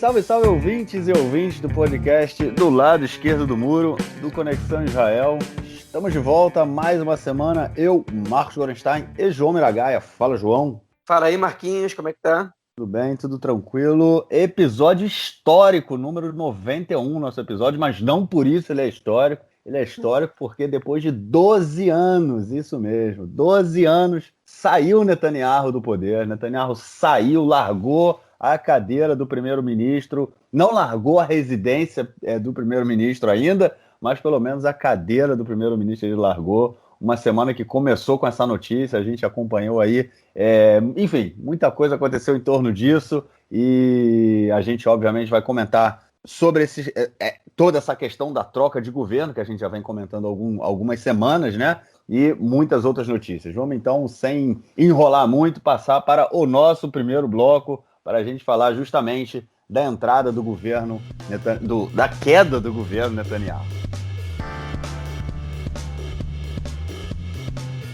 Salve, ouvintes e ouvintes do podcast do lado esquerdo do muro, do Conexão Israel. Estamos de volta mais uma semana, eu, Marcos Gorenstein e João Miragaia. Fala, João. Fala aí, Marquinhos, como é que tá? Tudo bem, tudo tranquilo. Episódio histórico, número 91, nosso episódio, mas não por isso ele é histórico. Ele é histórico porque depois de 12 anos, isso mesmo, 12 anos, saiu Netanyahu do poder. Netanyahu saiu, largou a cadeira do primeiro-ministro, não largou a residência do primeiro-ministro ainda, mas pelo menos a cadeira do primeiro-ministro ele largou. Uma semana que começou com essa notícia, a gente acompanhou aí. Enfim, muita coisa aconteceu em torno disso e a gente, obviamente, vai comentar sobre toda essa questão da troca de governo, que a gente já vem comentando algumas semanas, né? E muitas outras notícias. Vamos, então, sem enrolar muito, passar para o nosso primeiro bloco, para a gente falar justamente da entrada do governo, da queda do governo Netanyahu.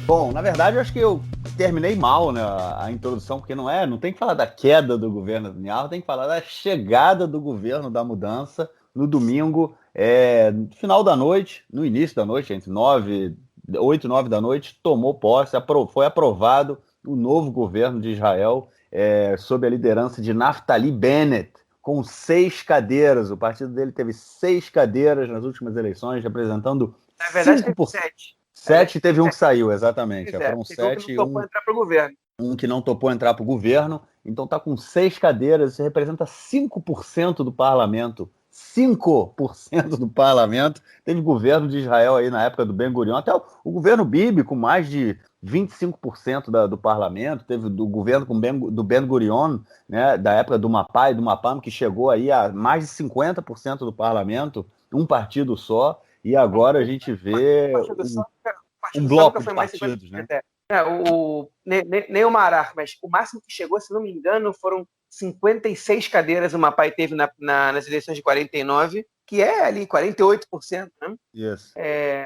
Bom, na verdade, eu acho que eu terminei mal, né, a introdução, porque não tem que falar da queda do governo Netanyahu, tem que falar da chegada do governo da mudança no domingo, no final da noite, no início da noite, entre 8 e 9 da noite, tomou posse, foi aprovado o novo governo de Israel, sob a liderança de Naftali Bennett, com 6 cadeiras. O partido dele teve 6 cadeiras nas últimas eleições, representando 5%. Na verdade, teve 7. 7 teve um que saiu, exatamente. Foram teve 7 um que não topou entrar para o governo. Um que não topou entrar para o governo. Então está com 6 cadeiras, isso representa 5% do parlamento. 5% do parlamento. Teve governo de Israel aí na época do Ben-Gurion, até o governo Bibi com mais de 25% do parlamento. Teve do governo do Ben-Gurion, né, da época do Mapai e do Mapam, que chegou aí a mais de 50% do parlamento, um partido só. E agora a gente vê um bloco de partidos, né? Nem o Marar, mas o máximo que chegou, se não me engano, foram 56 cadeiras o Mapai teve nas eleições de 49, que é ali 48%, né? Isso.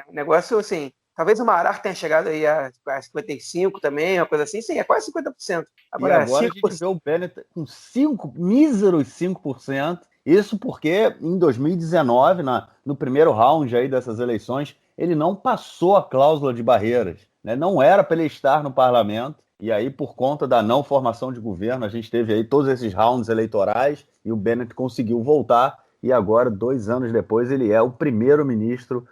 Um negócio assim, talvez o Marar tenha chegado aí a 55 também, uma coisa assim, sim, é quase 50%. Agora a gente vê o Bennett com míseros 5%. Isso porque em 2019, no primeiro round aí dessas eleições, ele não passou a cláusula de barreiras, né? Não era para ele estar no parlamento, e aí por conta da não formação de governo, a gente teve aí todos esses rounds eleitorais e o Bennett conseguiu voltar, e agora, 2 anos depois, ele é o primeiro-ministro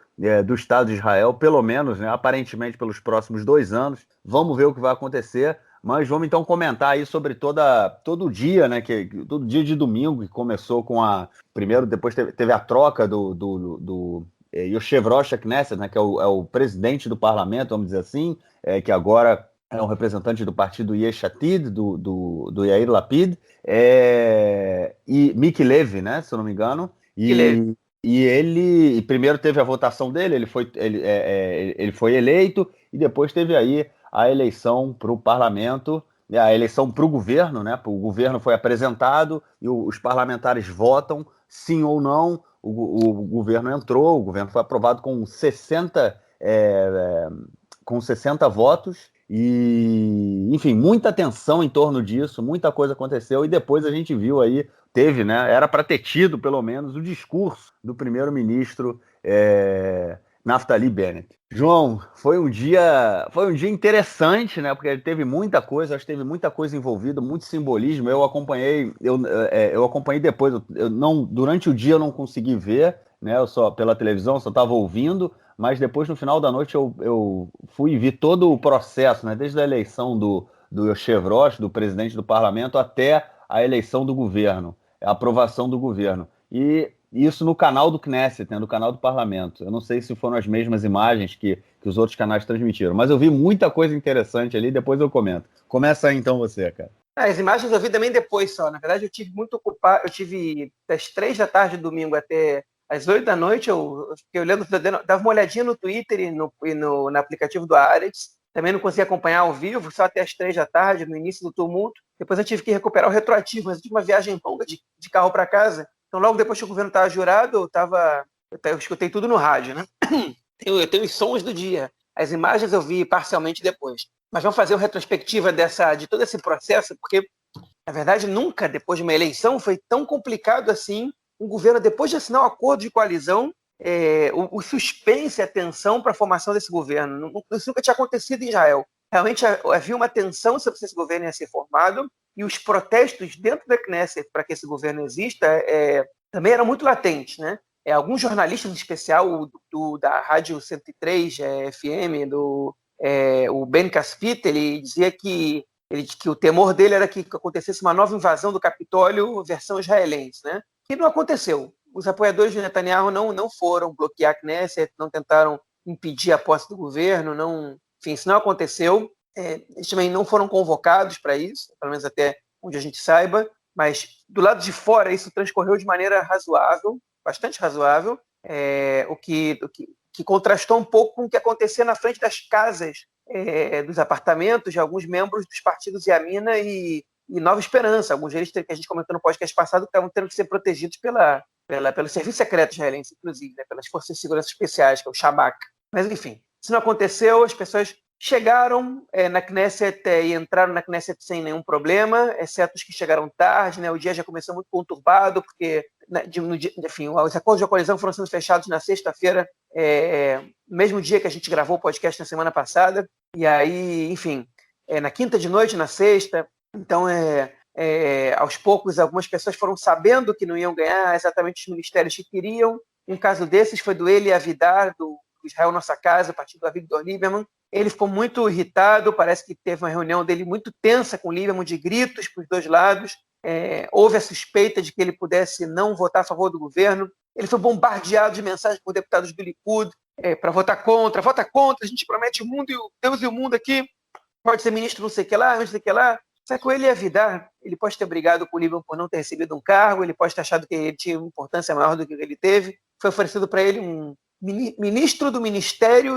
do Estado de Israel, pelo menos, né, aparentemente pelos próximos 2 anos. Vamos ver o que vai acontecer. Mas vamos então comentar aí sobre todo dia, né? Todo dia de domingo, que começou com primeiro, depois teve a troca do Yoshev-Rosh HaKnesset, né, que é o presidente do parlamento, vamos dizer assim, que agora é um representante do partido Yesh Atid, do Yair Lapid, e Miki Levy, né, se eu não me engano. E ele primeiro teve a votação dele, ele foi eleito, e depois teve aí a eleição para o parlamento, a eleição para o governo, né? O governo foi apresentado e os parlamentares votam, sim ou não. O governo entrou, o governo foi aprovado com 60 votos. E, enfim, muita tensão em torno disso, muita coisa aconteceu, e depois a gente viu aí, teve, né? Era para ter tido, pelo menos, o discurso do primeiro-ministro Naftali Bennett. João, foi um dia interessante, né? Porque teve muita coisa, acho que teve muita coisa envolvida, muito simbolismo. Eu acompanhei depois. Durante o dia eu não consegui ver, né? Eu só pela televisão, só estava ouvindo. Mas depois, no final da noite, eu fui ver todo o processo, né? Desde a eleição do Yoshev-Rosh, do presidente do parlamento, até a eleição do governo, a aprovação do governo. E isso no canal do Knesset, né, no canal do parlamento. Eu não sei se foram as mesmas imagens que os outros canais transmitiram, mas eu vi muita coisa interessante ali, depois eu comento. Começa aí então você, cara. As imagens eu vi também depois só. Na verdade, eu tive muito ocupado. Eu tive das 3 da tarde do domingo até às 8 da noite. Eu fiquei olhando, dava uma olhadinha no Twitter e no aplicativo do Haaretz. Também não consegui acompanhar ao vivo, só até às 3 da tarde, no início do tumulto. Depois eu tive que recuperar o retroativo, mas eu tive uma viagem longa de carro para casa. Então, logo depois que o governo estava jurado, eu escutei tudo no rádio, né? Eu tenho os sons do dia. As imagens eu vi parcialmente depois. Mas vamos fazer uma retrospectiva de todo esse processo, porque Na verdade, nunca, depois de uma eleição, foi tão complicado assim um governo, depois de assinar um acordo de coalizão, o suspense, a tensão para a formação desse governo. Isso nunca tinha acontecido em Israel. Realmente havia uma tensão sobre se esse governo ia ser formado, e os protestos dentro da Knesset para que esse governo exista também eram muito latentes, né? Alguns jornalistas, em especial da Rádio 103 FM, o Ben Caspit, ele dizia que o temor dele era que acontecesse uma nova invasão do Capitólio versão israelense, né? Que não aconteceu. Os apoiadores de Netanyahu não foram bloquear a Knesset, não tentaram impedir a posse do governo, enfim, isso não aconteceu. Eles também não foram convocados para isso, pelo menos até onde a gente saiba, mas do lado de fora isso transcorreu de maneira razoável, bastante razoável, o que contrastou um pouco com o que acontecia na frente das casas, dos apartamentos de alguns membros dos partidos Yamina e Nova Esperança. Alguns deles, que a gente comentou no podcast passado, estavam tendo que ser protegidos pelo Serviço Secreto Israelense, inclusive, né, pelas Forças de Segurança Especiais, que é o Shabak. Mas, enfim, isso não aconteceu, as pessoas chegaram na Knesset e entraram na Knesset sem nenhum problema, exceto os que chegaram tarde, né? O dia já começou muito conturbado, porque, enfim, os acordos de coalizão foram sendo fechados na sexta-feira, no mesmo dia que a gente gravou o podcast na semana passada, e aí, enfim, na quinta de noite, na sexta, então, aos poucos, algumas pessoas foram sabendo que não iam ganhar exatamente os ministérios que queriam. Um caso desses foi do Eli Avidar, do Israel Nossa Casa, partido do Avigdor Lieberman. Ele ficou muito irritado, parece que teve uma reunião dele muito tensa com o Lieberman, de gritos para os dois lados. Houve a suspeita de que ele pudesse não votar a favor do governo. Ele foi bombardeado de mensagens por deputados do Likud para votar contra. Vota contra, a gente promete o mundo, Deus e o mundo aqui. Pode ser ministro não sei o que lá, não sei o que lá. Só que o Eli Avidar, ele pode ter brigado com o Lieberman por não ter recebido um cargo, ele pode ter achado que ele tinha uma importância maior do que ele teve. Foi oferecido para ele um ministro do Ministério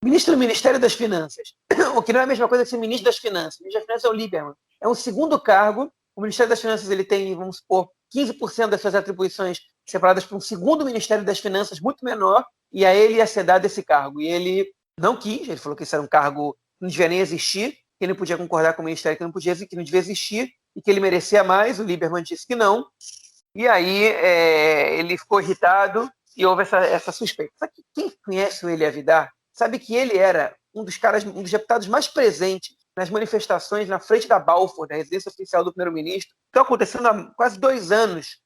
ministro do Ministério das Finanças, o que não é a mesma coisa que ser ministro das Finanças. O ministro das Finanças é o Lieberman. É um segundo cargo. O Ministério das Finanças ele tem, vamos supor, 15% das suas atribuições separadas para um segundo Ministério das Finanças muito menor, e a ele ia ser dado esse cargo. E ele não quis, ele falou que isso era um cargo que não devia nem existir, que ele não podia concordar com o Ministério, que não devia existir, e que ele merecia mais. O Lieberman disse que não. E aí ele ficou irritado e houve essa suspeita. Só que quem conhece o Eli Avidar sabe que ele era um dos deputados mais presentes nas manifestações na frente da Balfour, da residência oficial do primeiro-ministro. Estão acontecendo há quase 2 anos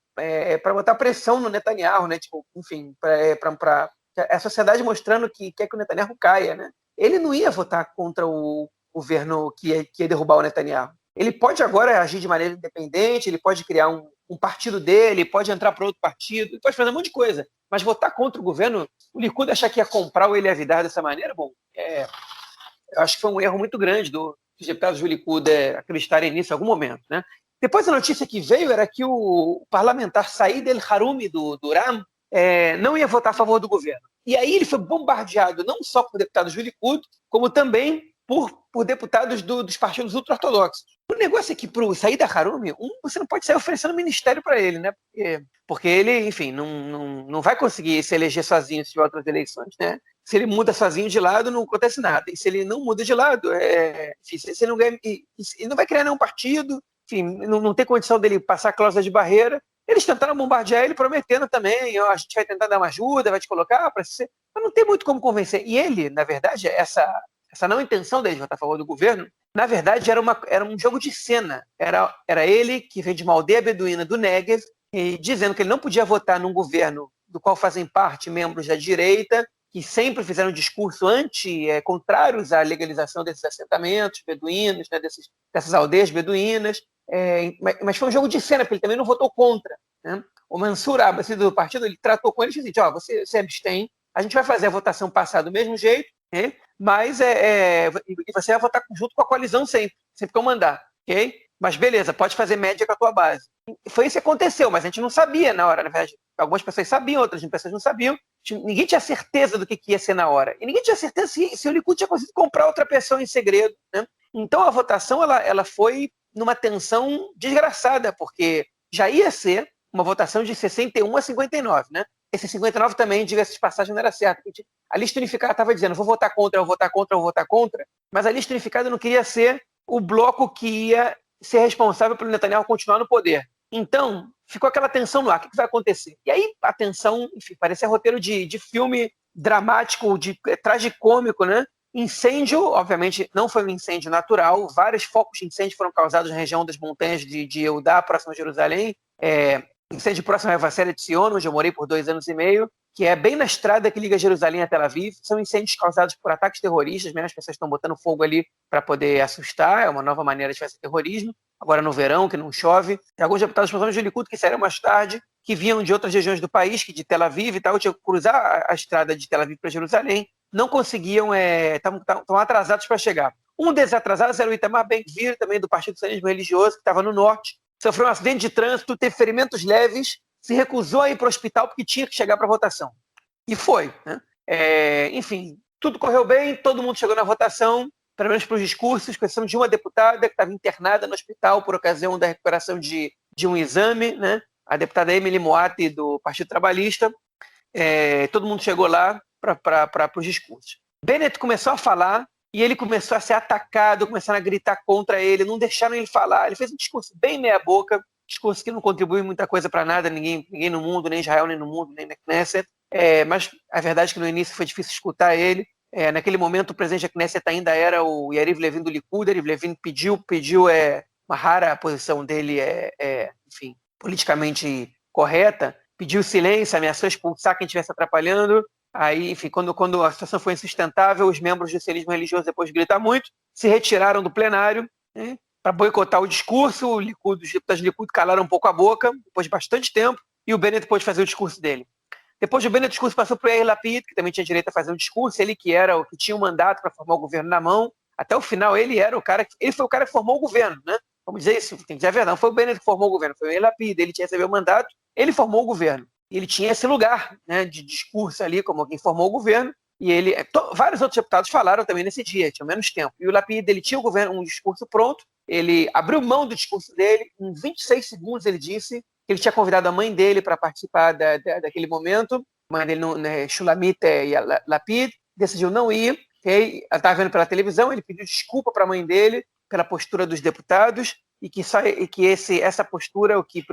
para botar pressão no Netanyahu, né? Tipo, enfim, para a sociedade mostrando que quer que o Netanyahu caia, né? Ele não ia votar contra o governo que ia derrubar o Netanyahu. Ele pode agora agir de maneira independente, ele pode criar um partido dele, pode entrar para outro partido, ele pode fazer um monte de coisa. Mas votar contra o governo, o Likud achar que ia comprar o Eli Avidar dessa maneira, bom, eu acho que foi um erro muito grande dos deputados do Likud acreditarem nisso em algum momento, né? Depois a notícia que veio era que o parlamentar Said El-Harumi do RAM não ia votar a favor do governo. E aí ele foi bombardeado não só por deputados do Likud, como também por deputados dos partidos ultra-ortodoxos. O negócio é que para o Said El-Harumi, você não pode sair oferecendo ministério para ele, né? Porque ele, enfim, não vai conseguir se eleger sozinho se tiver outras eleições, né? Se ele muda sozinho de lado, não acontece nada. E se ele não muda de lado, enfim, se ele não ganha, ele não vai criar nenhum partido, enfim, não tem condição dele passar a cláusula de barreira. Eles tentaram bombardear ele, prometendo também, a gente vai tentar dar uma ajuda, vai te colocar para ser. Mas não tem muito como convencer. E ele, na verdade, essa não intenção dele de votar a favor do governo, na verdade, era um jogo de cena. Era ele que veio de uma aldeia beduína do Negev, e dizendo que ele não podia votar num governo do qual fazem parte membros da direita, que sempre fizeram um discurso contrários à legalização desses assentamentos beduínos, né, dessas aldeias beduínas. Mas foi um jogo de cena, porque ele também não votou contra, né? O Mansur Abbas, do partido, ele tratou com ele e disse: você abstém, a gente vai fazer a votação passar do mesmo jeito, né? Mas você vai votar junto com a coalizão sempre que eu mandar, ok? Mas beleza, pode fazer média com a tua base. Foi isso que aconteceu, mas a gente não sabia na hora, na verdade. Algumas pessoas sabiam, outras pessoas não sabiam. Ninguém tinha certeza do que ia ser na hora. E ninguém tinha certeza se o Likud tinha conseguido comprar outra pessoa em segredo, né? Então a votação ela foi numa tensão desgraçada, porque já ia ser uma votação de 61 a 59, né? Esse 59 também, diga-se de passagem, não era certo. A lista unificada estava dizendo: vou votar contra, vou votar contra, vou votar contra, mas a lista unificada não queria ser o bloco que ia ser responsável pelo Netanyahu continuar no poder. Então, ficou aquela tensão no ar, o que vai acontecer? E aí a tensão, enfim, parecia roteiro de filme dramático, de tragicômico, né? Incêndio, obviamente, não foi um incêndio natural, vários focos de incêndio foram causados na região das montanhas de Eudá, próximo a Jerusalém, incêndio próximo a Havacélia de Sion, onde eu morei por 2 anos e meio, que é bem na estrada que liga Jerusalém a Tel Aviv. São incêndios causados por ataques terroristas, mesmo as pessoas estão botando fogo ali para poder assustar, é uma nova maneira de fazer terrorismo, agora no verão, que não chove. Tem alguns deputados, principalmente do Likud, que saíram mais tarde, que vinham de outras regiões do país, que de Tel Aviv e tal, tinham que cruzar a estrada de Tel Aviv para Jerusalém, não conseguiam, estavam atrasados para chegar. Um desses atrasados era o Itamar Ben-Gvir, também do Partido Sionismo Religioso, que estava no norte, sofreu um acidente de trânsito, teve ferimentos leves, se recusou a ir para o hospital porque tinha que chegar para a votação. E foi. Né? Enfim, tudo correu bem, todo mundo chegou na votação, pelo menos para os discursos, com exceção de uma deputada que estava internada no hospital por ocasião da recuperação de um exame, né? A deputada Emily Moatti, do Partido Trabalhista. Todo mundo chegou lá para os discursos. Bennett começou a falar e ele começou a ser atacado, começaram a gritar contra ele, não deixaram ele falar. Ele fez um discurso bem meia-boca, discurso que não contribui muita coisa para nada, ninguém no mundo, nem Israel, nem no mundo, nem na Knesset. Mas a verdade é que no início foi difícil escutar ele. Naquele momento, o presidente da Knesset ainda era o Yariv Levin do Likud. Yariv Levin pediu uma rara posição dele, enfim, politicamente correta, pediu silêncio, ameaçou expulsar quem estivesse atrapalhando. Aí, enfim, quando a situação foi insustentável, os membros do sionismo religioso, depois de gritar muito, se retiraram do plenário, né, para boicotar o discurso. Os deputados do Likud calaram um pouco a boca, depois de bastante tempo, e o Bennett pôde fazer o discurso dele. Depois do Bennett, o discurso passou para o Yair Lapid, que também tinha direito a fazer o discurso, ele que tinha o mandato para formar o governo na mão. Até o final, ele foi o cara que formou o governo, né? Vamos dizer isso, tem que dizer a verdade, não foi o Bennett que formou o governo, foi o Yair Lapid, ele tinha recebido o mandato, ele formou o governo. Ele tinha esse lugar, né, de discurso ali, como quem formou o governo, e vários outros deputados falaram também nesse dia, tinha menos tempo. E o Lapid, ele tinha um discurso pronto, ele abriu mão do discurso dele, em 26 segundos ele disse que ele tinha convidado a mãe dele para participar daquele momento, a mãe dele, Shulamit Lapid, decidiu não ir, okay? Ela estava vendo pela televisão, ele pediu desculpa para a mãe dele pela postura dos deputados, e que essa postura é o que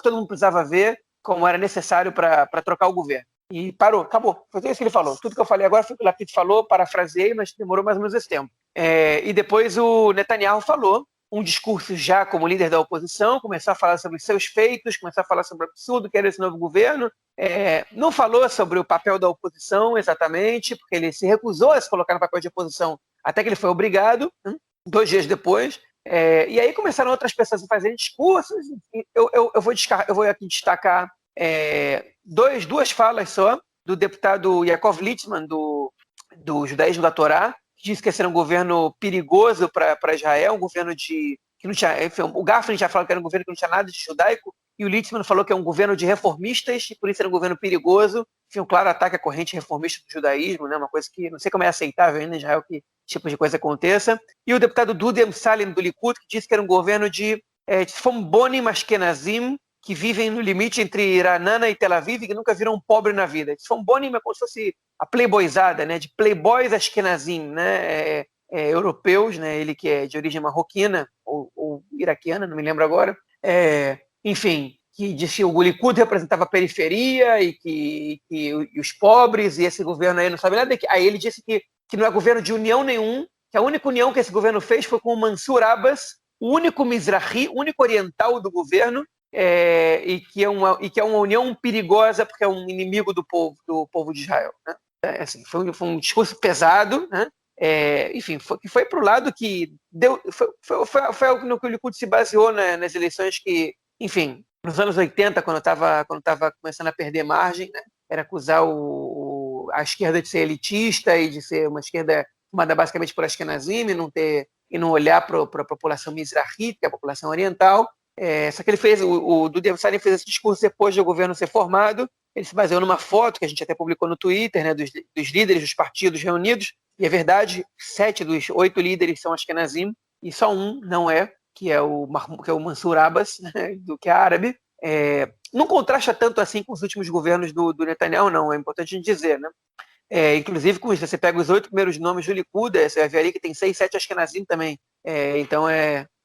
todo mundo precisava ver, como era necessário para trocar o governo. E parou, acabou. Foi isso que ele falou. Tudo que eu falei agora foi o que o Lapid falou, parafraseei, mas demorou mais ou menos esse tempo. E depois o Netanyahu falou um discurso já como líder da oposição, começou a falar sobre seus feitos, começou a falar sobre o absurdo que era esse novo governo. Não falou sobre o papel da oposição exatamente, porque ele se recusou a se colocar no papel de oposição até que ele foi obrigado, 2 dias depois. E aí começaram outras pessoas a fazerem discursos. Eu vou aqui destacar 2 falas só do deputado Yaakov Litzman, do Judaísmo da Torá, que disse que esse era um governo perigoso para Israel, um governo que não tinha. Enfim, o Gafrin já falou que era um governo que não tinha nada de judaico, e o Litzman falou que é um governo de reformistas, e por isso era um governo perigoso. Enfim, um claro ataque à corrente reformista do judaísmo, né? Uma coisa que não sei como é aceitável ainda em Israel que tipo de coisa aconteça. E o deputado Dudi Amsallem, do Likud, que disse que era um governo de Tzfon-Bonim Ashkenazim, que vivem no limite entre Ra'anana e Tel Aviv, e que nunca viram um pobre na vida. Tzfon-Bonim é como se fosse a playboyzada, né? De playboys Ashkenazim, né? Europeus, né? Ele que é de origem marroquina ou iraquiana, não me lembro agora. Enfim, que disse que o Likud representava a periferia e os pobres, e esse governo aí não sabe nada. Aí ele disse que não é governo de união nenhum, que a única união que esse governo fez foi com o Mansur Abbas, o único Mizrahi, o único oriental do governo, e que é uma união perigosa porque é um inimigo do povo de Israel. Né? Assim, foi um discurso pesado, né? Enfim, foi para o lado que deu, foi algo no que o Likud se baseou, né, nas eleições que, enfim, nos anos 80, quando estava começando a perder margem, né, era acusar a esquerda de ser elitista e de ser uma esquerda formada basicamente por Ashkenazim e não olhar para a população Mizrahi, que é a população oriental. Só que o Dudi Amsallem fez esse discurso depois do governo ser formado. Ele se baseou numa foto que a gente até publicou no Twitter, né, dos líderes dos partidos reunidos, e é verdade, 7 dos 8 líderes são Ashkenazim, e só um não é, que é o Mansur Abbas, né, que é árabe. Não contrasta tanto assim com os últimos governos do Netanyahu, não, é importante a gente dizer, né? Inclusive, com isso, você pega os 8 primeiros nomes do Likud, você vai ver ali que tem 6, 7 Ashkenazim também. Então,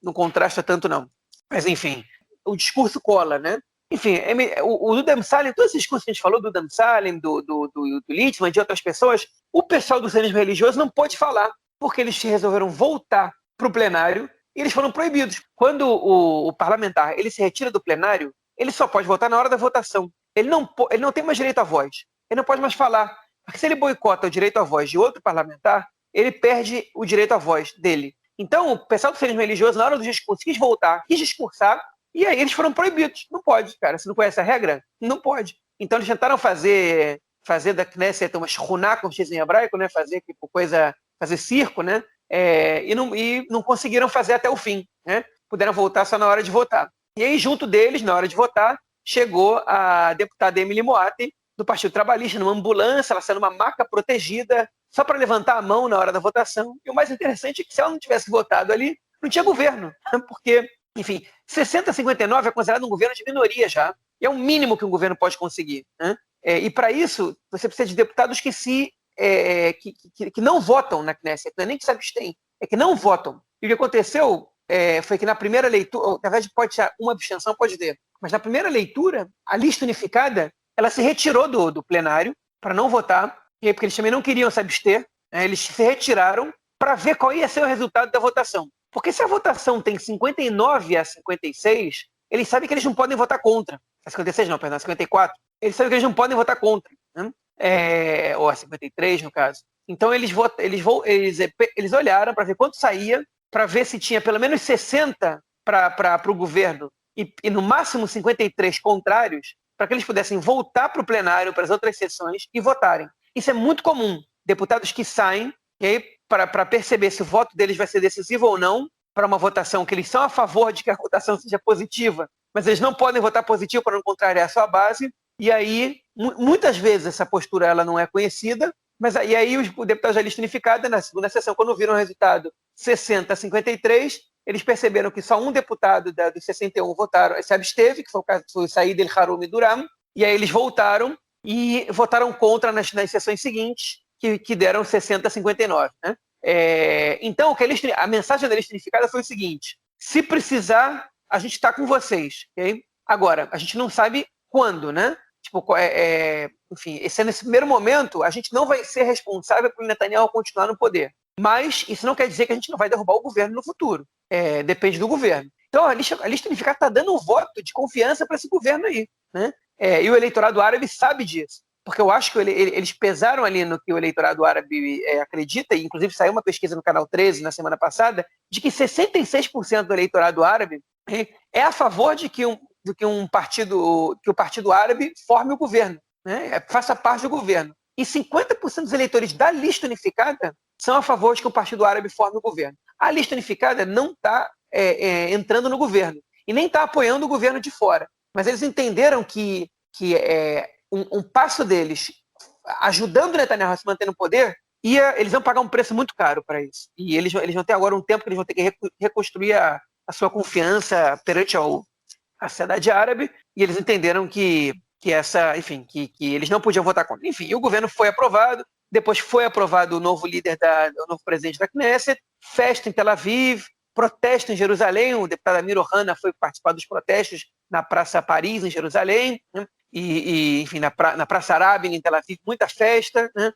não contrasta tanto, não. Mas, enfim, o discurso cola, né? Enfim, o Duda Amsalem, todos esses discursos que a gente falou, do Duda Amsalem, do Littman, de outras pessoas, o pessoal do sionismo religioso não pôde falar, porque eles resolveram voltar para o plenário e eles foram proibidos. Quando o parlamentar ele se retira do plenário, ele só pode votar na hora da votação. Ele não tem mais direito à voz. Ele não pode mais falar. Porque se ele boicota o direito à voz de outro parlamentar, ele perde o direito à voz dele. Então, o pessoal do sionismo religioso, na hora do discurso, quis discursar, e aí eles foram proibidos. Não pode, cara. Você não conhece a regra? Não pode. Então, eles tentaram fazer da Knesset uma shchuná, como diz em hebraico, né? Fazer circo, né? E não conseguiram fazer até o fim, né? Puderam voltar só na hora de votar. E aí, junto deles, na hora de votar, chegou a deputada Emily Moatem, do Partido Trabalhista, numa ambulância, ela saiu numa maca protegida, só para levantar a mão na hora da votação. E o mais interessante é que se ela não tivesse votado ali, não tinha governo, porque, enfim, 60-59 é considerado um governo de minoria já, e é o mínimo que um governo pode conseguir, né? E para isso, você precisa de deputados que não votam na Knesset, não é nem que se abstêm, é que não votam. E o que aconteceu foi que na primeira leitura, na verdade pode ter uma abstenção, pode ter, mas na primeira leitura, a lista unificada, ela se retirou do plenário para não votar, e aí, porque eles também não queriam se abster, né? Eles se retiraram para ver qual ia ser o resultado da votação. Porque se a votação tem 59-56, eles sabem que eles não podem votar contra. A 56 não, perdão, a 54. Eles sabem que eles não podem votar contra, né? Ou a 53, no caso. Então, eles olharam para ver quanto saía, para ver se tinha pelo menos 60 para o governo e no máximo 53 contrários, para que eles pudessem voltar para o plenário, para as outras sessões e votarem. Isso é muito comum. Deputados que saem, e aí, para perceber se o voto deles vai ser decisivo ou não, para uma votação que eles são a favor de que a votação seja positiva, mas eles não podem votar positivo para não contrariar a sua base, e aí, muitas vezes, essa postura ela não é conhecida, mas aí os deputados da lista unificada, na segunda sessão, quando viram o resultado 60-53, eles perceberam que só um deputado dos 61 se absteve, que foi o caso do Said El-Haroumi Duram, e aí eles voltaram e votaram contra nas sessões seguintes, que deram 60-59. Né? Então, a mensagem da lista unificada foi o seguinte: se precisar, a gente está com vocês. Okay? Agora, a gente não sabe quando, né? Enfim, nesse primeiro momento, a gente não vai ser responsável por Netanyahu continuar no poder. Mas isso não quer dizer que a gente não vai derrubar o governo no futuro. Depende do governo. Então, a lista unificada está dando um voto de confiança para esse governo aí. Né? E o eleitorado árabe sabe disso. Porque eu acho que eles pesaram ali no que o eleitorado árabe acredita, e inclusive saiu uma pesquisa no Canal 13 na semana passada, de que 66% do eleitorado árabe é a favor de que o partido árabe forme o governo, né? Faça parte do governo. E 50% dos eleitores da lista unificada são a favor de que o partido árabe forme o governo. A lista unificada não está entrando no governo e nem está apoiando o governo de fora. Mas eles entenderam que um passo deles ajudando o Netanyahu a se manter no poder, eles vão pagar um preço muito caro para isso. E eles vão ter agora um tempo que eles vão ter que reconstruir a sua confiança perante a sociedade árabe, e eles entenderam que eles não podiam votar contra. Enfim, o governo foi aprovado, depois foi aprovado o novo o novo presidente da Knesset, festa em Tel Aviv, protesto em Jerusalém, o deputado Amir Ohana foi participar dos protestos na Praça Paris, em Jerusalém, né? Enfim, na Praça Arábia, em Tel Aviv, muita festa, né?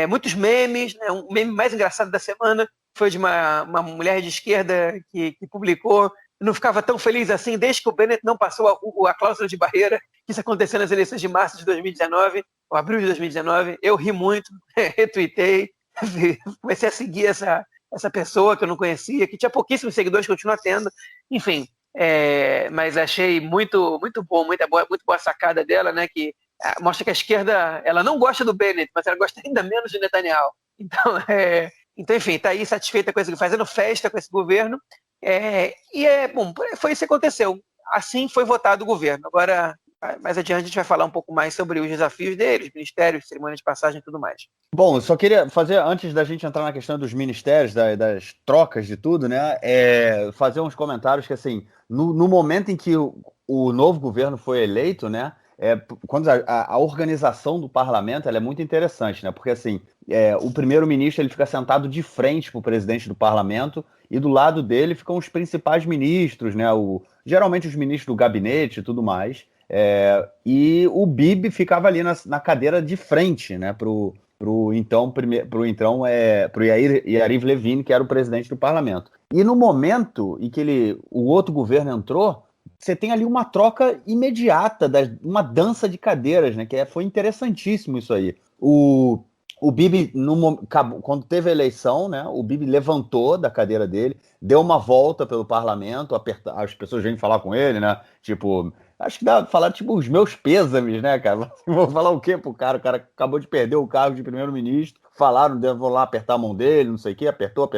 Muitos memes, né? Um meme mais engraçado da semana foi de uma mulher de esquerda que publicou: não ficava tão feliz assim desde que o Bennett não passou a cláusula de barreira, que isso aconteceu nas eleições de março de 2019, ou abril de 2019. Eu ri muito, retuitei, comecei a seguir essa pessoa que eu não conhecia, que tinha pouquíssimos seguidores, continua tendo. Enfim, mas achei muito, muito bom, muito boa sacada dela, né, que mostra que a esquerda ela não gosta do Bennett, mas ela gosta ainda menos de Netanyahu. Então, enfim, está aí satisfeita com isso, fazendo festa com esse governo. Bom, foi isso que aconteceu. Assim foi votado o governo. Agora, mais adiante, a gente vai falar um pouco mais sobre os desafios deles, ministérios, cerimônia de passagem e tudo mais. Bom, eu só queria fazer, antes da gente entrar na questão dos ministérios, das trocas de tudo, né, fazer uns comentários que, assim, no momento em que o novo governo foi eleito, né, quando a organização do parlamento ela é muito interessante, né? Porque assim, o primeiro-ministro ele fica sentado de frente para o presidente do parlamento e do lado dele ficam os principais ministros, né? Geralmente os ministros do gabinete e tudo mais. E o Bibi ficava ali na cadeira de frente, né? Pro Yariv Levin, que era o presidente do parlamento. E no momento em que o outro governo entrou, você tem ali uma troca imediata, uma dança de cadeiras, né? Foi interessantíssimo isso aí. O Bibi, quando teve a eleição, né? O Bibi levantou da cadeira dele, deu uma volta pelo parlamento, as pessoas vêm falar com ele, né? Tipo, acho que dá pra falar, tipo, os meus pêsames, né, cara? Vou falar o quê pro cara? O cara acabou de perder o cargo de primeiro-ministro. Falaram, vou lá apertar a mão dele, não sei o quê. Apertou.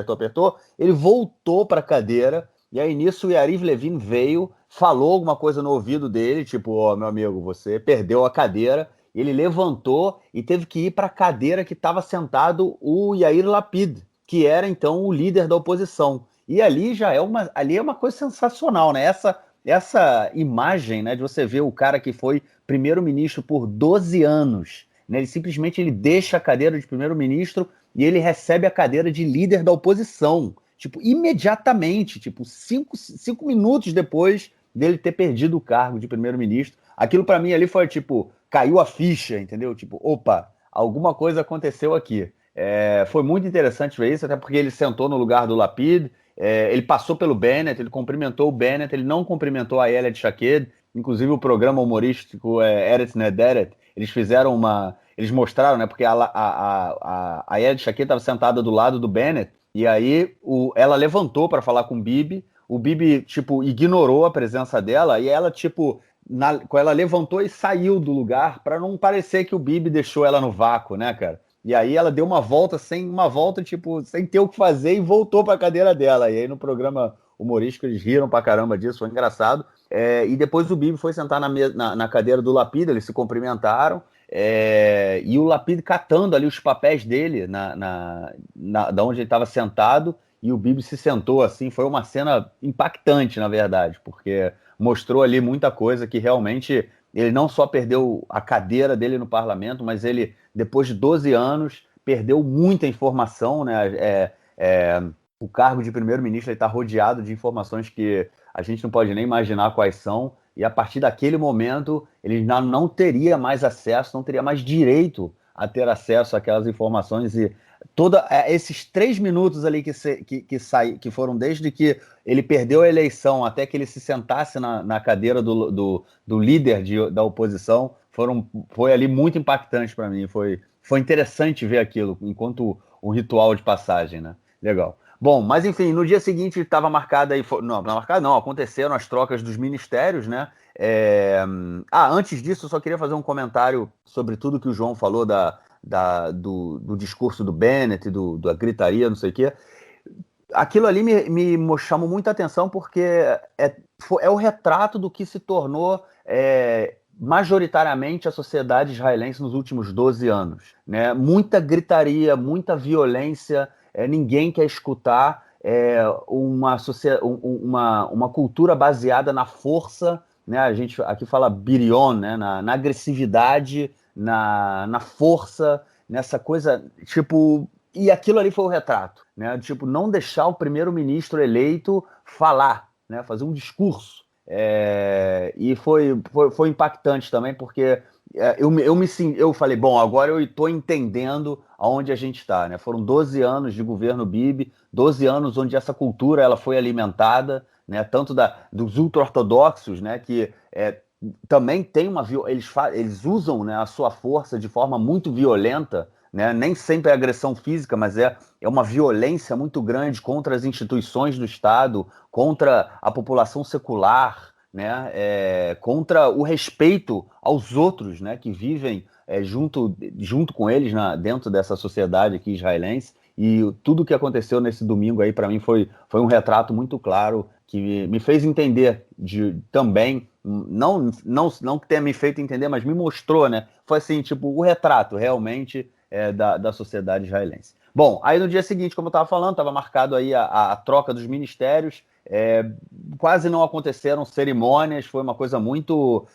Ele voltou pra cadeira. E aí, nisso, o Yariv Levin veio, falou alguma coisa no ouvido dele, tipo, meu amigo, você perdeu a cadeira. Ele levantou e teve que ir para a cadeira que estava sentado o Yair Lapid, que era, então, o líder da oposição. E ali ali é uma coisa sensacional, né? Essa imagem, né, de você ver o cara que foi primeiro-ministro por 12 anos, né? Ele deixa a cadeira de primeiro-ministro e ele recebe a cadeira de líder da oposição. Tipo, imediatamente, tipo, cinco minutos depois dele ter perdido o cargo de primeiro-ministro. Aquilo para mim ali foi tipo, caiu a ficha, entendeu? Tipo, opa, alguma coisa aconteceu aqui. Foi muito interessante ver isso, até porque ele sentou no lugar do Lapid, ele passou pelo Bennett, ele cumprimentou o Bennett, ele não cumprimentou a Ayelet Shaked, inclusive o programa humorístico Eretz Nederet, eles mostraram, né, porque a Ayelet Shaked estava sentada do lado do Bennett, e aí ela levantou para falar com o Bibi, tipo, ignorou a presença dela, e ela, tipo, ela levantou e saiu do lugar para não parecer que o Bibi deixou ela no vácuo, né, cara? E aí ela deu uma volta, tipo, sem ter o que fazer e voltou para a cadeira dela. E aí no programa humorístico eles riram pra caramba disso, foi engraçado. E depois o Bibi foi sentar na cadeira do Lapid, eles se cumprimentaram. E o Lapid catando ali os papéis dele da onde ele estava sentado, e o Bibi se sentou assim. Foi uma cena impactante, na verdade, porque mostrou ali muita coisa que realmente ele não só perdeu a cadeira dele no parlamento, mas ele, depois de 12 anos, perdeu muita informação, né? O cargo de primeiro-ministro está rodeado de informações que a gente não pode nem imaginar quais são, e a partir daquele momento ele não teria mais acesso, não teria mais direito a ter acesso àquelas informações. E esses 3 minutos ali que foram desde que ele perdeu a eleição até que ele se sentasse na cadeira do líder da oposição, foi ali muito impactante para mim. Foi interessante ver aquilo enquanto um ritual de passagem, né? Legal. Bom, mas enfim, no dia seguinte estava marcada aí. Não, aconteceram as trocas dos ministérios, né? Antes disso, eu só queria fazer um comentário sobre tudo que o João falou do discurso do Bennett, da gritaria, não sei o quê. Aquilo ali me chamou muita atenção porque é o retrato do que se tornou majoritariamente a sociedade israelense nos últimos 12 anos, né? Muita gritaria, muita violência, ninguém quer escutar, uma cultura baseada na força, né? A gente aqui fala birion, né? Na agressividade, na força, nessa coisa, tipo... E aquilo ali foi o retrato, né? Tipo, não deixar o primeiro-ministro eleito falar, né? Fazer um discurso. E foi impactante também, porque eu falei, bom, agora eu estou entendendo aonde a gente está, né? Foram 12 anos de governo Bibi, 12 anos onde essa cultura ela foi alimentada, né? Tanto dos ultra-ortodoxos, né? Que também tem eles usam, né, a sua força de forma muito violenta, né? Nem sempre é agressão física, mas é uma violência muito grande contra as instituições do Estado, contra a população secular, né? Contra o respeito aos outros, né? Que vivem junto com eles dentro dessa sociedade aqui israelense. E tudo o que aconteceu nesse domingo aí, para mim, foi um retrato muito claro que me fez entender também, não que tenha me feito entender, mas me mostrou, né? Foi assim, tipo, o retrato realmente da sociedade israelense. Bom, aí no dia seguinte, como eu estava falando, estava marcado aí a troca dos ministérios. Quase não aconteceram cerimônias, foi uma coisa muito...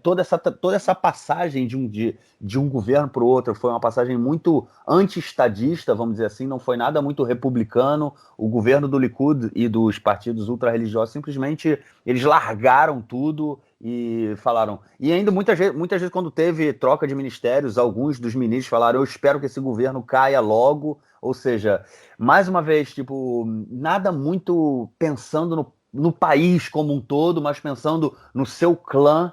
toda essa passagem de um governo para o outro foi uma passagem muito anti-estadista, vamos dizer assim, não foi nada muito republicano. O governo do Likud e dos partidos ultra-religiosos simplesmente eles largaram tudo e falaram... E ainda muitas vezes quando teve troca de ministérios, alguns dos ministros falaram: eu espero que esse governo caia logo. Ou seja, mais uma vez, tipo, nada muito pensando no país como um todo, mas pensando no seu clã,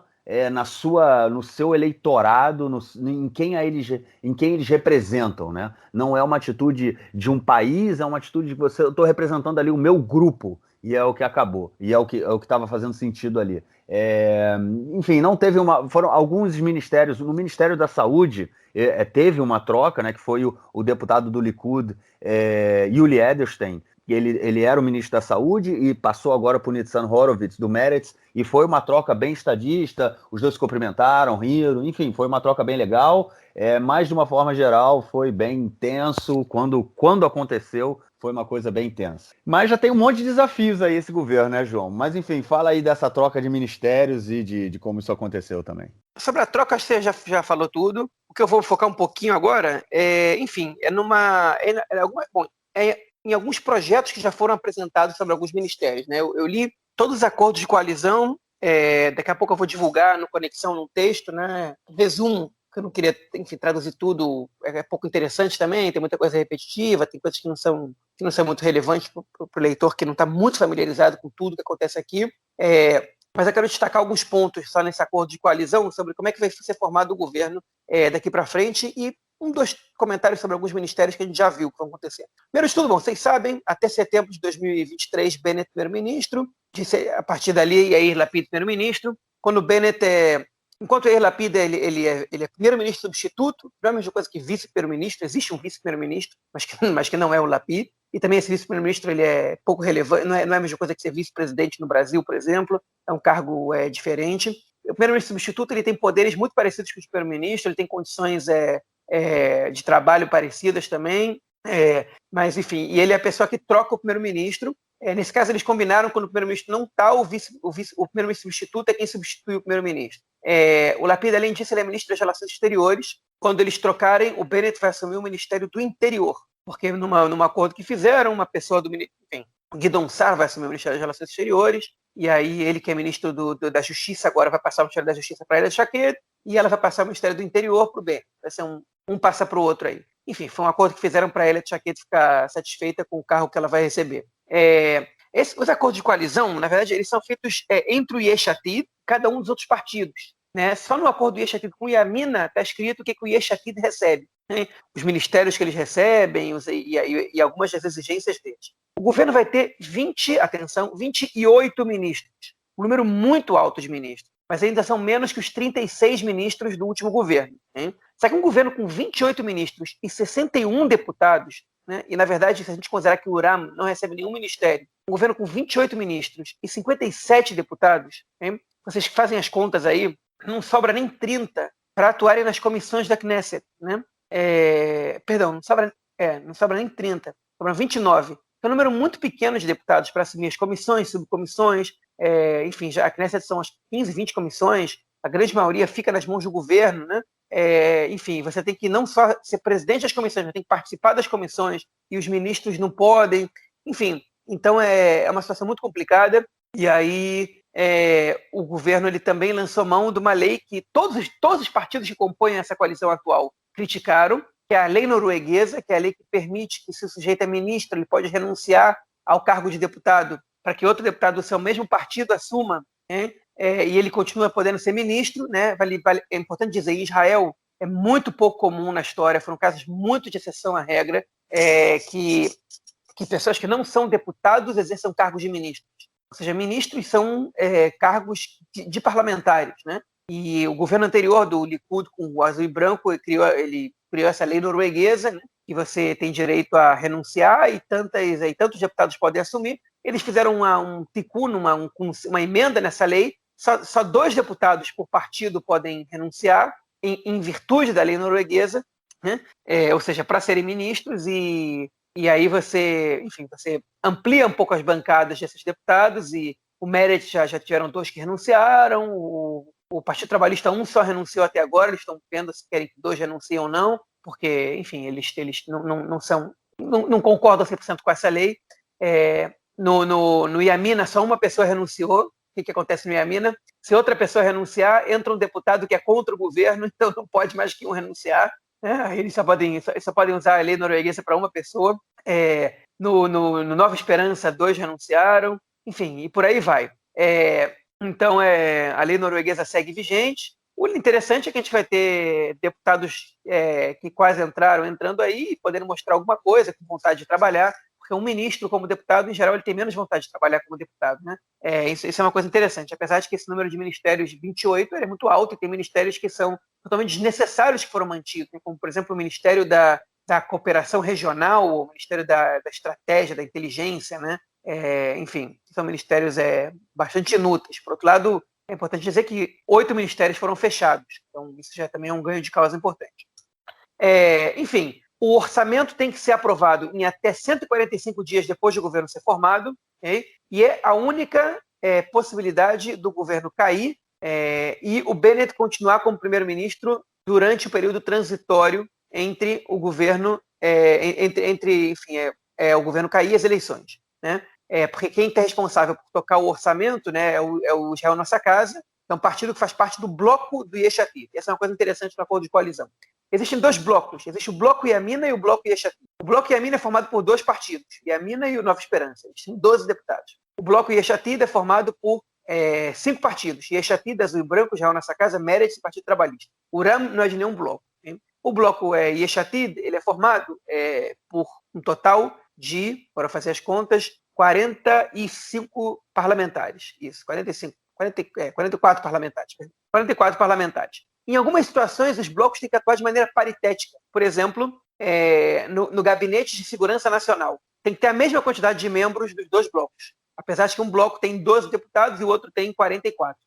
no seu eleitorado, em quem eles representam, né? Não é uma atitude de um país, é uma atitude de eu estou representando ali o meu grupo, e é o que acabou, e é o que estava fazendo sentido ali. Enfim, não teve foram alguns ministérios, no Ministério da Saúde teve uma troca, né, que foi o deputado do Likud, Yuli Edelstein. Ele era o ministro da Saúde e passou agora para o Nitzan Horowitz, do Meretz, e foi uma troca bem estadista, os dois se cumprimentaram, riram, enfim, foi uma troca bem legal, mas de uma forma geral foi bem intenso, quando aconteceu, foi uma coisa bem intensa. Mas já tem um monte de desafios aí esse governo, né, João? Mas enfim, fala aí dessa troca de ministérios e de como isso aconteceu também. Sobre a troca, acho que você já falou tudo. O que eu vou focar um pouquinho agora enfim, em alguns projetos que já foram apresentados sobre alguns ministérios, né? Eu li todos os acordos de coalizão, daqui a pouco eu vou divulgar no Conexão, no texto, né? Resumo, que eu não queria, enfim, traduzir tudo, é pouco interessante também, tem muita coisa repetitiva, tem coisas que não são muito relevantes para o leitor que não está muito familiarizado com tudo que acontece aqui. Mas eu quero destacar alguns pontos só nesse acordo de coalizão sobre como é que vai ser formado o governo daqui para frente e dois comentários sobre alguns ministérios que a gente já viu que vão acontecer. Primeiro de tudo, bom, vocês sabem, até setembro de 2023, Bennett primeiro-ministro, a partir dali, Yair Lapid primeiro-ministro. Quando Bennett enquanto Yair Lapid ele é primeiro-ministro substituto, não é a mesma coisa que vice-primeiro-ministro, existe um vice-primeiro-ministro, mas que não é o Lapid, e também esse vice-primeiro-ministro ele é pouco relevante, não é a mesma coisa que ser vice-presidente no Brasil, por exemplo, é um cargo diferente. O primeiro-ministro substituto ele tem poderes muito parecidos com o primeiro-ministro, ele tem condições de trabalho parecidas também, mas enfim, e ele é a pessoa que troca o primeiro-ministro. Nesse caso eles combinaram, quando o primeiro-ministro não está, o primeiro-ministro substituto é quem substitui o primeiro-ministro. O Lapid, além disso, ele é ministro das Relações Exteriores. Quando eles trocarem, o Bennett vai assumir o Ministério do Interior, porque num acordo que fizeram, uma pessoa do enfim, Guidon Sar vai assumir o Ministério das Relações Exteriores, e aí ele, que é ministro da Justiça, agora vai passar o Ministério da Justiça para a Ilha de Chaquet, e ela vai passar o Ministério do Interior para o Bennett. Vai ser um passa para o outro aí. Enfim, foi um acordo que fizeram para a Ilha de Chaquet ficar satisfeita com o cargo que ela vai receber. Os acordos de coalizão, na verdade, eles são feitos entre o Yesh Atid e cada um dos outros partidos. Né? Só no acordo do Yesh Atid com o Yamina está escrito o que o Yesh Atid recebe, né? Os ministérios que eles recebem e algumas das exigências deles. O governo vai ter 28 ministros, um número muito alto de ministros, mas ainda são menos que os 36 ministros do último governo. Né? Só que um governo com 28 ministros e 61 deputados, né? E, na verdade, se a gente considerar que o URAM não recebe nenhum ministério, um governo com 28 ministros e 57 deputados, né? Vocês fazem as contas aí, não sobra nem 30 para atuarem nas comissões da Knesset. Né? Perdão, não sobra nem 30, sobram 29. É um número muito pequeno de deputados para assumir as comissões, subcomissões, enfim, já a Knesset são as 15, 20 comissões, a grande maioria fica nas mãos do governo, né? Enfim, você tem que não só ser presidente das comissões, mas tem que participar das comissões, e os ministros não podem, enfim, então é uma situação muito complicada, e aí o governo ele também lançou mão de uma lei que todos os partidos que compõem essa coalizão atual criticaram, que é a lei norueguesa, que é a lei que permite que, se o sujeito é ministro, ele pode renunciar ao cargo de deputado para que outro deputado do seu mesmo partido assuma, né? E ele continua podendo ser ministro. Né? É importante dizer, em Israel é muito pouco comum na história, foram casos muito de exceção à regra, que pessoas que não são deputados exerçam cargos de ministros. Ou seja, ministros são cargos de parlamentares. Né? E o governo anterior do Likud, com o azul e branco, ele criou essa lei norueguesa, né? Que você tem direito a renunciar e tantos deputados podem assumir. Eles fizeram um tikkun, uma emenda nessa lei. Só 2 deputados por partido podem renunciar em virtude da lei norueguesa, né? Ou seja, para serem ministros, e e aí você, enfim, você amplia um pouco as bancadas desses deputados, e o Meretz já tiveram 2 que renunciaram, o Partido Trabalhista, um só renunciou até agora, eles estão vendo se querem que 2 renunciem ou não, porque, enfim, eles não concordam 100% com essa lei. No Iamina, só uma pessoa renunciou. O que acontece no Iamina? Se outra pessoa renunciar, entra um deputado que é contra o governo, então não pode mais que um renunciar. Eles só podem usar a lei norueguesa para uma pessoa. No Nova Esperança, 2 renunciaram. Enfim, e por aí vai. Então, a lei norueguesa segue vigente. O interessante é que a gente vai ter deputados que quase entrando aí, podendo mostrar alguma coisa, com vontade de trabalhar, porque um ministro, como deputado, em geral, ele tem menos vontade de trabalhar como deputado, né? Isso é uma coisa interessante. Apesar de que esse número de ministérios, 28, é muito alto, e tem ministérios que são totalmente desnecessários que foram mantidos, né? Como, por exemplo, o Ministério da Cooperação Regional, o Ministério da Estratégia, da Inteligência, né? Enfim, são ministérios bastante inúteis. Por outro lado, é importante dizer que 8 ministérios foram fechados, então isso já também é um ganho de causa importante. Enfim, o orçamento tem que ser aprovado em até 145 dias depois do governo ser formado, okay? E é a única possibilidade do governo cair e o Bennett continuar como primeiro-ministro durante o período transitório entre o governo, o governo cair e as eleições, né? Porque quem está responsável por tocar o orçamento, né, é o Israel Nossa Casa, é um partido que faz parte do bloco do Yesh Atid. Essa é uma coisa interessante no acordo de coalizão. Existem 2 blocos. Existe o bloco Yamina e o bloco Yesh Atid. O bloco Yamina é formado por 2 partidos, Yamina e o Nova Esperança. Eles têm 12 deputados. O bloco Yesh Atid é formado por 5 partidos. Yesh Atid, Azul e Branco, Israel Nossa Casa, Meretz e Partido Trabalhista. O RAM não é de nenhum bloco. Hein? O bloco Yesh Atid, ele é formado por um total de, para fazer as contas, 45 parlamentares. Isso, 44 parlamentares. 44 parlamentares. Em algumas situações, os blocos têm que atuar de maneira paritética. Por exemplo, no Gabinete de Segurança Nacional. Tem que ter a mesma quantidade de membros dos 2 blocos. Apesar de que um bloco tem 12 deputados e o outro tem 44.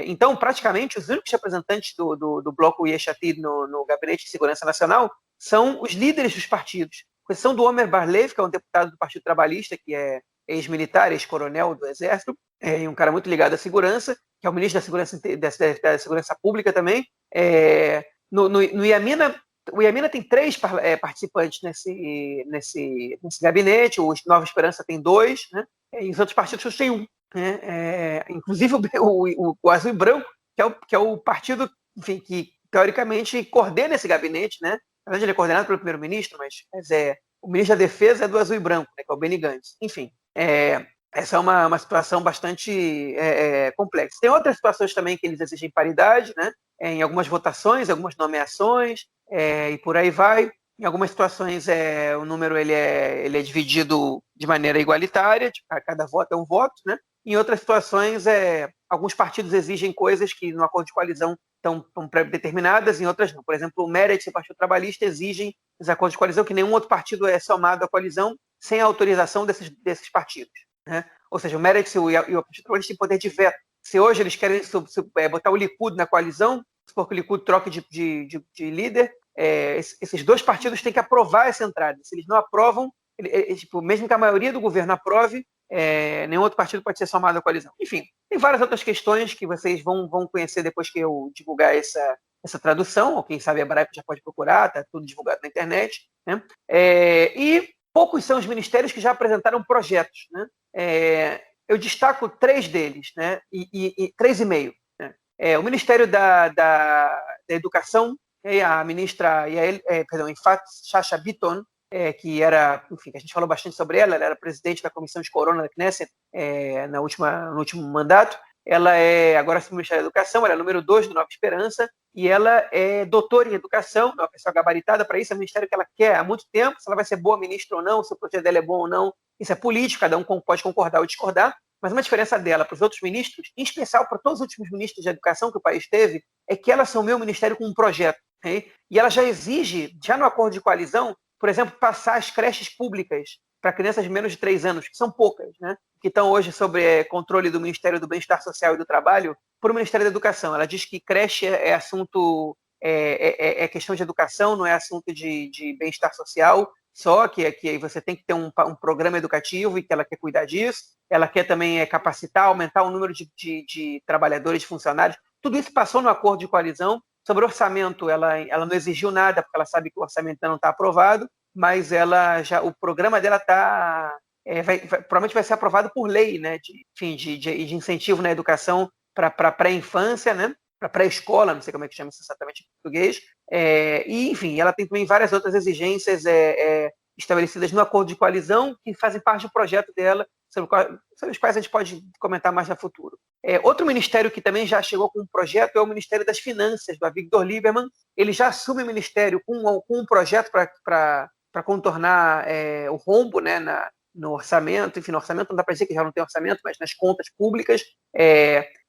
Então, praticamente, os únicos representantes do bloco Yesh Atid no Gabinete de Segurança Nacional são os líderes dos partidos. Com exceção do Omer Bar-Lev, que é um deputado do Partido Trabalhista, que é ex-militar, ex-coronel do Exército, e um cara muito ligado à segurança, que é o ministro da Segurança Pública também. No Yamina, o Yamina tem 3 participantes nesse gabinete, o Nova Esperança tem 2, né? E os outros partidos têm 1. Inclusive o Azul e Branco, que é o partido, enfim, que teoricamente coordena esse gabinete, né? Na verdade, ele é coordenado pelo primeiro-ministro, mas o ministro da Defesa é do Azul e Branco, né, que é o Benny Gantz. Enfim, essa é uma situação bastante complexa. Tem outras situações também que eles exigem paridade, né? Em algumas votações, algumas nomeações, e por aí vai. Em algumas situações, o número ele é dividido de maneira igualitária, tipo, cada voto é um voto, né? Em outras situações, alguns partidos exigem coisas que no acordo de coalizão estão pré-determinadas, em outras não. Por exemplo, o Meretz e o Partido Trabalhista exigem os acordos de coalizão que nenhum outro partido é somado à coalizão sem a autorização desses partidos, né? Ou seja, o Meretz e o Partido Trabalhista têm poder de veto. Se hoje eles querem botar o Likud na coalizão, supor que o Likud troque de líder, esses 2 partidos têm que aprovar essa entrada. Se eles não aprovam, mesmo que a maioria do governo aprove, nenhum outro partido pode ser somado à coalizão. Enfim, tem várias outras questões que vocês vão conhecer depois que eu divulgar essa tradução, ou quem sabe a Hebraico já pode procurar, está tudo divulgado na internet, né? E poucos são os ministérios que já apresentaram projetos, né? Eu destaco 3 deles, né? E 3,5. Né? O Ministério da Educação, a ministra Yifat Shasha Bitton, que era, enfim, a gente falou bastante sobre ela era presidente da Comissão de Corona da Knesset no último mandato. Ela é agora ministra da Educação, ela é número 2 do Nova Esperança, e ela é doutora em educação, uma pessoa gabaritada para isso, é um ministério que ela quer há muito tempo, se ela vai ser boa ministra ou não, se o projeto dela é bom ou não, isso é político, cada um pode concordar ou discordar, mas uma diferença dela para os outros ministros, em especial para todos os últimos ministros de educação que o país teve, é que ela assumiu o ministério com um projeto, e ela já exige, já no acordo de coalizão, por exemplo, passar as creches públicas para crianças de menos de 3 anos, que são poucas, né? Que estão hoje sob controle do Ministério do Bem-Estar Social e do Trabalho, por o Ministério da Educação. Ela diz que creche é assunto, é questão de educação, não é assunto de bem-estar social, só, que você tem que ter um programa educativo e que ela quer cuidar disso, ela quer também capacitar, aumentar o número de trabalhadores, de funcionários. Tudo isso passou no acordo de coalizão. Sobre orçamento, ela não exigiu nada, porque ela sabe que o orçamento ainda não está aprovado, mas o programa dela provavelmente vai ser aprovado por lei, né, de incentivo na educação para pré-infância, né, para pré-escola, não sei como é que chama isso exatamente em português, e, enfim, ela tem também várias outras exigências estabelecidas no acordo de coalizão que fazem parte do projeto dela, sobre os quais a gente pode comentar mais no futuro. Outro ministério que também já chegou com um projeto é o Ministério das Finanças, do Avigdor Lieberman. Ele já assume o ministério com um projeto para contornar o rombo, né, no orçamento. Enfim, no orçamento não dá para dizer que já não tem orçamento, mas nas contas públicas.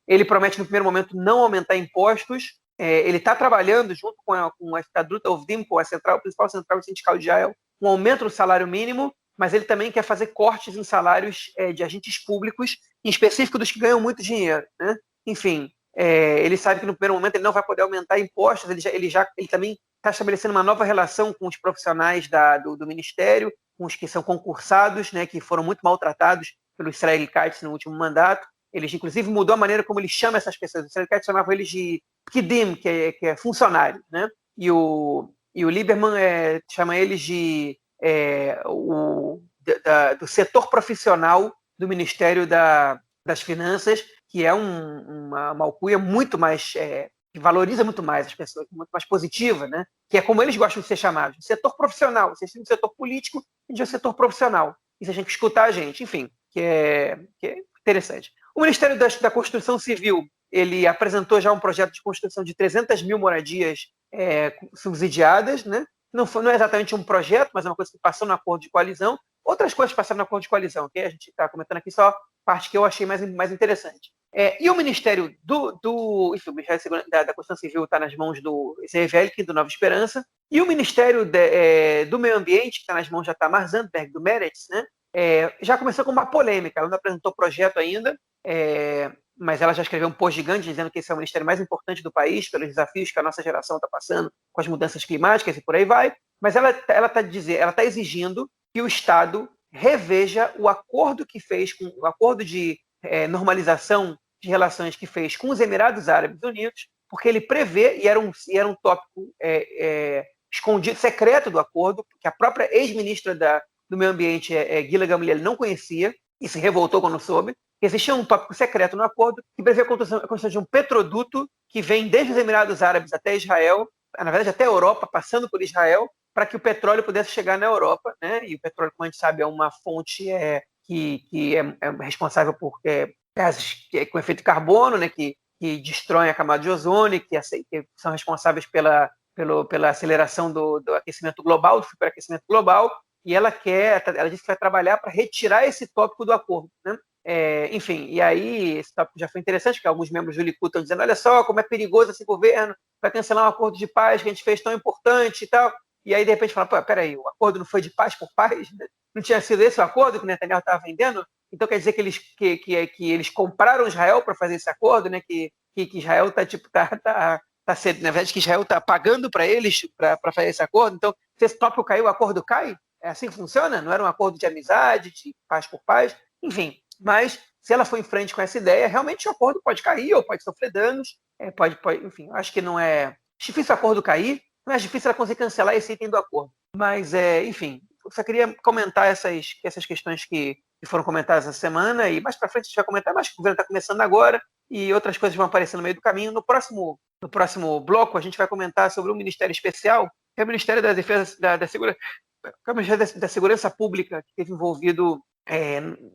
Ele promete, no primeiro momento, não aumentar impostos. Ele está trabalhando, junto com a Estatuto Ovdim, com a principal central sindical de Israel, um aumento do salário mínimo, mas ele também quer fazer cortes em salários de agentes públicos, em específico dos que ganham muito dinheiro, né? Enfim, ele sabe que no primeiro momento ele não vai poder aumentar impostos, ele também está estabelecendo uma nova relação com os profissionais do Ministério, com os que são concursados, né, que foram muito maltratados pelo Israel Katz no último mandato. Ele, inclusive, mudou a maneira como ele chama essas pessoas. O Israel Katz chamava eles de pkidim, que é funcionário, né? E o Lieberman chama eles do setor profissional do Ministério das Finanças, que é uma alcunha muito mais, que valoriza muito mais as pessoas, muito mais positiva, né? Que é como eles gostam de ser chamados, setor profissional. Vocês têm um setor político e um setor profissional. E você tem que escutar a gente, enfim, que é interessante. O Ministério da Construção Civil, ele apresentou já um projeto de construção de 300 mil moradias subsidiadas, né? Não é exatamente um projeto, mas é uma coisa que passou no acordo de coalizão. Outras coisas passaram no acordo de coalizão, ok? A gente está comentando aqui só parte que eu achei mais interessante. E o Ministério enfim, o Ministério da Construção Civil está nas mãos do Zevelkin, do Nova Esperança, e o Ministério do Meio Ambiente, que está nas mãos da Tamar Zandberg, do Meretz, né? Já começou com uma polêmica. Ela não apresentou projeto ainda, mas ela já escreveu um post gigante dizendo que esse é o ministério mais importante do país, pelos desafios que a nossa geração está passando com as mudanças climáticas e por aí vai. Mas ela está exigindo que o Estado reveja o acordo que fez, o acordo de normalização de relações que fez com os Emirados Árabes Unidos, porque ele prevê, e era um tópico escondido, secreto do acordo, que a própria ex-ministra do Meio Ambiente, Ghila Gamliel, não conhecia e se revoltou quando soube. Existia um tópico secreto no acordo que prevê a construção de um petroduto que vem desde os Emirados Árabes até Israel, na verdade até a Europa, passando por Israel, para que o petróleo pudesse chegar na Europa, né? E o petróleo, como a gente sabe, é uma fonte que é responsável por gases com efeito carbono, né? Que destroem a camada de ozônio, que são responsáveis pela aceleração do aquecimento global, do superaquecimento global, e ela disse que vai trabalhar para retirar esse tópico do acordo, né? Enfim, e aí esse tópico já foi interessante, porque alguns membros do Likud estão dizendo, olha só como é perigoso esse governo, vai cancelar um acordo de paz que a gente fez tão importante e tal, e aí de repente fala, pô, peraí, o acordo não foi de paz por paz? Né? Não tinha sido esse o acordo que o Netanyahu estava vendendo? Então quer dizer que eles compraram Israel para fazer esse acordo, né? Que Israel está na verdade que Israel está pagando para eles para fazer esse acordo, então se esse tópico caiu, o acordo cai? É assim que funciona? Não era um acordo de amizade, de paz por paz? Enfim, mas se ela for em frente com essa ideia, realmente o acordo pode cair ou pode sofrer danos, enfim, acho que não é difícil o acordo cair, não é difícil ela conseguir cancelar esse item do acordo. Mas, enfim, eu só queria comentar essas questões que foram comentadas essa semana, e mais para frente a gente vai comentar, mas o governo está começando agora, e outras coisas vão aparecer no meio do caminho. No próximo bloco, a gente vai comentar sobre um ministério especial, que é o Ministério da Defesa, da Segurança Pública, que esteve envolvido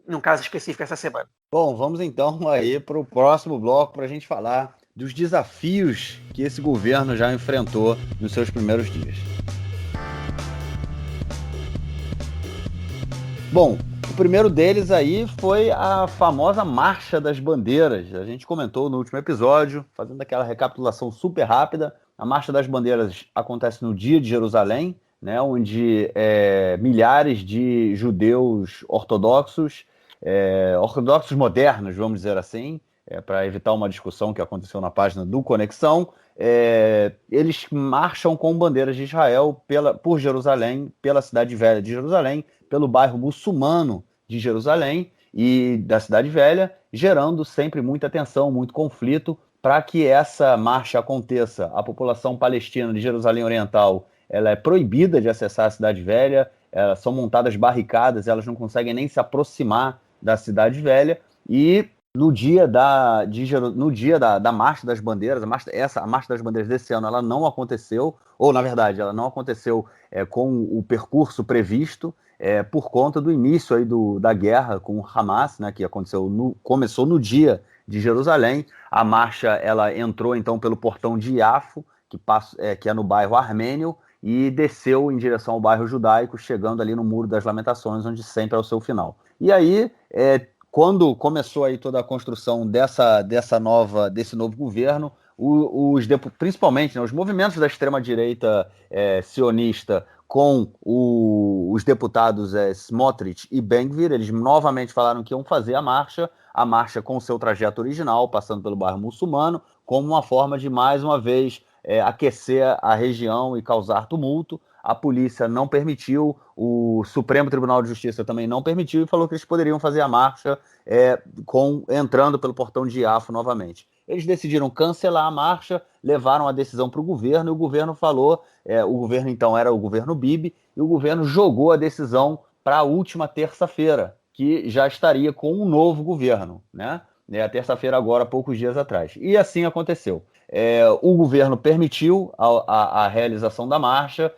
num caso específico essa semana. Bom, vamos então aí para o próximo bloco para a gente falar dos desafios que esse governo já enfrentou nos seus primeiros dias. Bom, o primeiro deles aí foi a famosa Marcha das Bandeiras. A gente comentou no último episódio, fazendo aquela recapitulação super rápida. A Marcha das Bandeiras acontece no Dia de Jerusalém, né, onde milhares de judeus ortodoxos modernos, vamos dizer assim, para evitar uma discussão que aconteceu na página do Conexão, eles marcham com bandeiras de Israel por Jerusalém, pela cidade velha de Jerusalém, pelo bairro muçulmano de Jerusalém e da cidade velha, gerando sempre muita tensão, muito conflito. Para que essa marcha aconteça, a população palestina de Jerusalém Oriental ela é proibida de acessar a cidade velha, são montadas barricadas, elas não conseguem nem se aproximar da cidade velha, e no dia da Marcha das Bandeiras, a Marcha das Bandeiras desse ano, ela não aconteceu, ou na verdade, ela não aconteceu com o percurso previsto, por conta do início aí da guerra com o Hamas, né, que começou no dia de Jerusalém. A marcha ela entrou então pelo portão de Iafo, que é no bairro Armênio, e desceu em direção ao bairro Judaico, chegando ali no Muro das Lamentações, onde sempre é o seu final. E aí, quando começou aí toda a construção desse novo governo, principalmente, né, os movimentos da extrema-direita sionista com os deputados Smotrich e Ben-Gvir, eles novamente falaram que iam fazer a marcha com seu trajeto original, passando pelo bairro muçulmano, como uma forma de, mais uma vez, aquecer a região e causar tumulto. A polícia não permitiu, o Supremo Tribunal de Justiça também não permitiu e falou que eles poderiam fazer a marcha entrando pelo portão de Iafo novamente. Eles decidiram cancelar a marcha, levaram a decisão para o governo, e o governo falou, o governo então era o governo Bibi, e o governo jogou a decisão para a última terça-feira, que já estaria com um novo governo, né? A terça-feira agora, poucos dias atrás. E assim aconteceu. O governo permitiu a realização da marcha,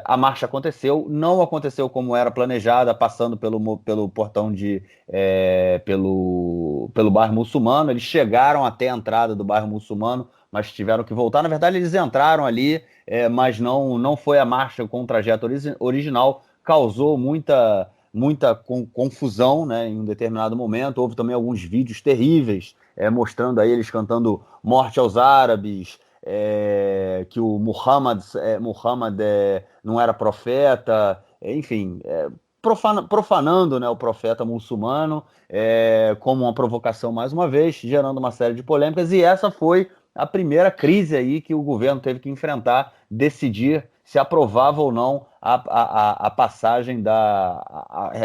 a marcha aconteceu, não aconteceu como era planejada, passando pelo portão pelo bairro muçulmano. Eles chegaram até a entrada do bairro muçulmano, mas tiveram que voltar. Na verdade, eles entraram ali, mas não foi a marcha com o trajeto original, causou muita confusão, né, em um determinado momento. Houve também alguns vídeos terríveis mostrando aí eles cantando Morte aos Árabes, que o Muhammad não era profeta, enfim, profanando, né, o profeta muçulmano, como uma provocação mais uma vez, gerando uma série de polêmicas. E essa foi a primeira crise aí que o governo teve que enfrentar, decidir se aprovava ou não a passagem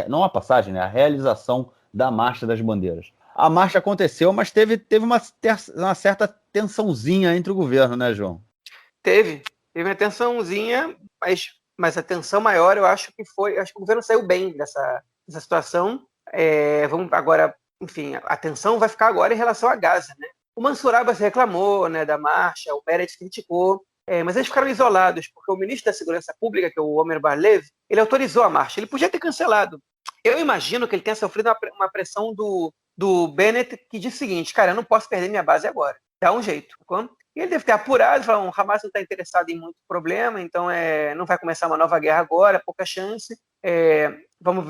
não a passagem, né, a realização da Marcha das Bandeiras. A marcha aconteceu, mas teve uma certa tensãozinha entre o governo, né, João? Teve uma tensãozinha, mas a tensão maior eu acho que acho que o governo saiu bem dessa situação. Vamos agora, enfim, a tensão vai ficar agora em relação a Gaza, né? O Mansur Abbas reclamou, né, da marcha, o Meretz criticou, mas eles ficaram isolados, porque o ministro da Segurança Pública, que é o Omer Bar-Lev, ele autorizou a marcha. Ele podia ter cancelado. Eu imagino que ele tenha sofrido uma pressão do Bennett, que diz o seguinte: cara, eu não posso perder minha base agora. Dá um jeito. E ele deve ter apurado, falou: o Hamas não está interessado em muito problema, então não vai começar uma nova guerra agora, pouca chance. Vamos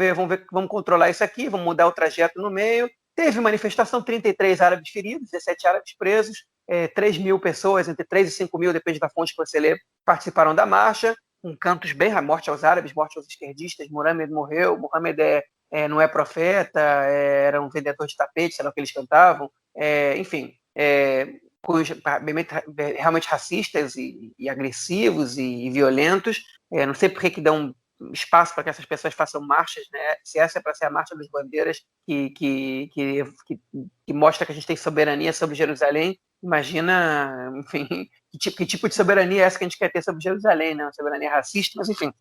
controlar isso aqui, vamos mudar o trajeto no meio. Teve manifestação, 33 árabes feridos, 17 árabes presos, 3 mil pessoas, entre 3 e 5 mil, depende da fonte que você lê, participaram da marcha, com cantos bem, morte aos árabes, morte aos esquerdistas, Mohamed morreu, Mohamed não é profeta, era um vendedor de tapete, sei lá o que eles cantavam, enfim, realmente racistas e agressivos e violentos. Não sei por que dão espaço para que essas pessoas façam marchas, né? Se essa é para ser a marcha das bandeiras que mostra que a gente tem soberania sobre Jerusalém, imagina, enfim, que tipo de soberania é essa que a gente quer ter sobre Jerusalém, né? Uma soberania racista, mas enfim.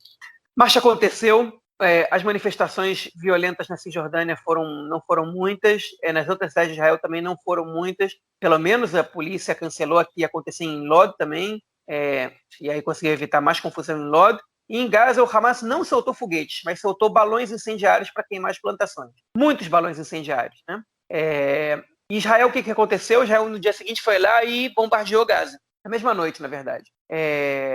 Marcha aconteceu, as manifestações violentas na Cisjordânia não foram muitas, nas outras cidades de Israel também não foram muitas, pelo menos a polícia cancelou aqui, acontecer em Lod também, e aí conseguiu evitar mais confusão em Lod. E em Gaza, o Hamas não soltou foguetes, mas soltou balões incendiários para queimar as plantações. Muitos balões incendiários, né? Israel, o que aconteceu? Israel, no dia seguinte, foi lá e bombardeou Gaza. Na mesma noite, na verdade.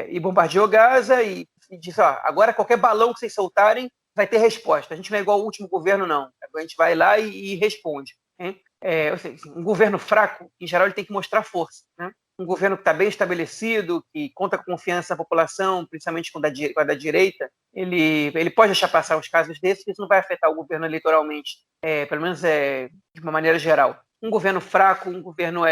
E bombardeou Gaza e disse: agora qualquer balão que vocês soltarem vai ter resposta. A gente não é igual ao último governo, não. A gente vai lá e responde. Um governo fraco, em geral, ele tem que mostrar força, né? Um governo que está bem estabelecido, que conta com confiança da população, principalmente com a da direita, ele pode deixar passar os casos desses, que isso não vai afetar o governo eleitoralmente, pelo menos de uma maneira geral. um governo fraco, um governo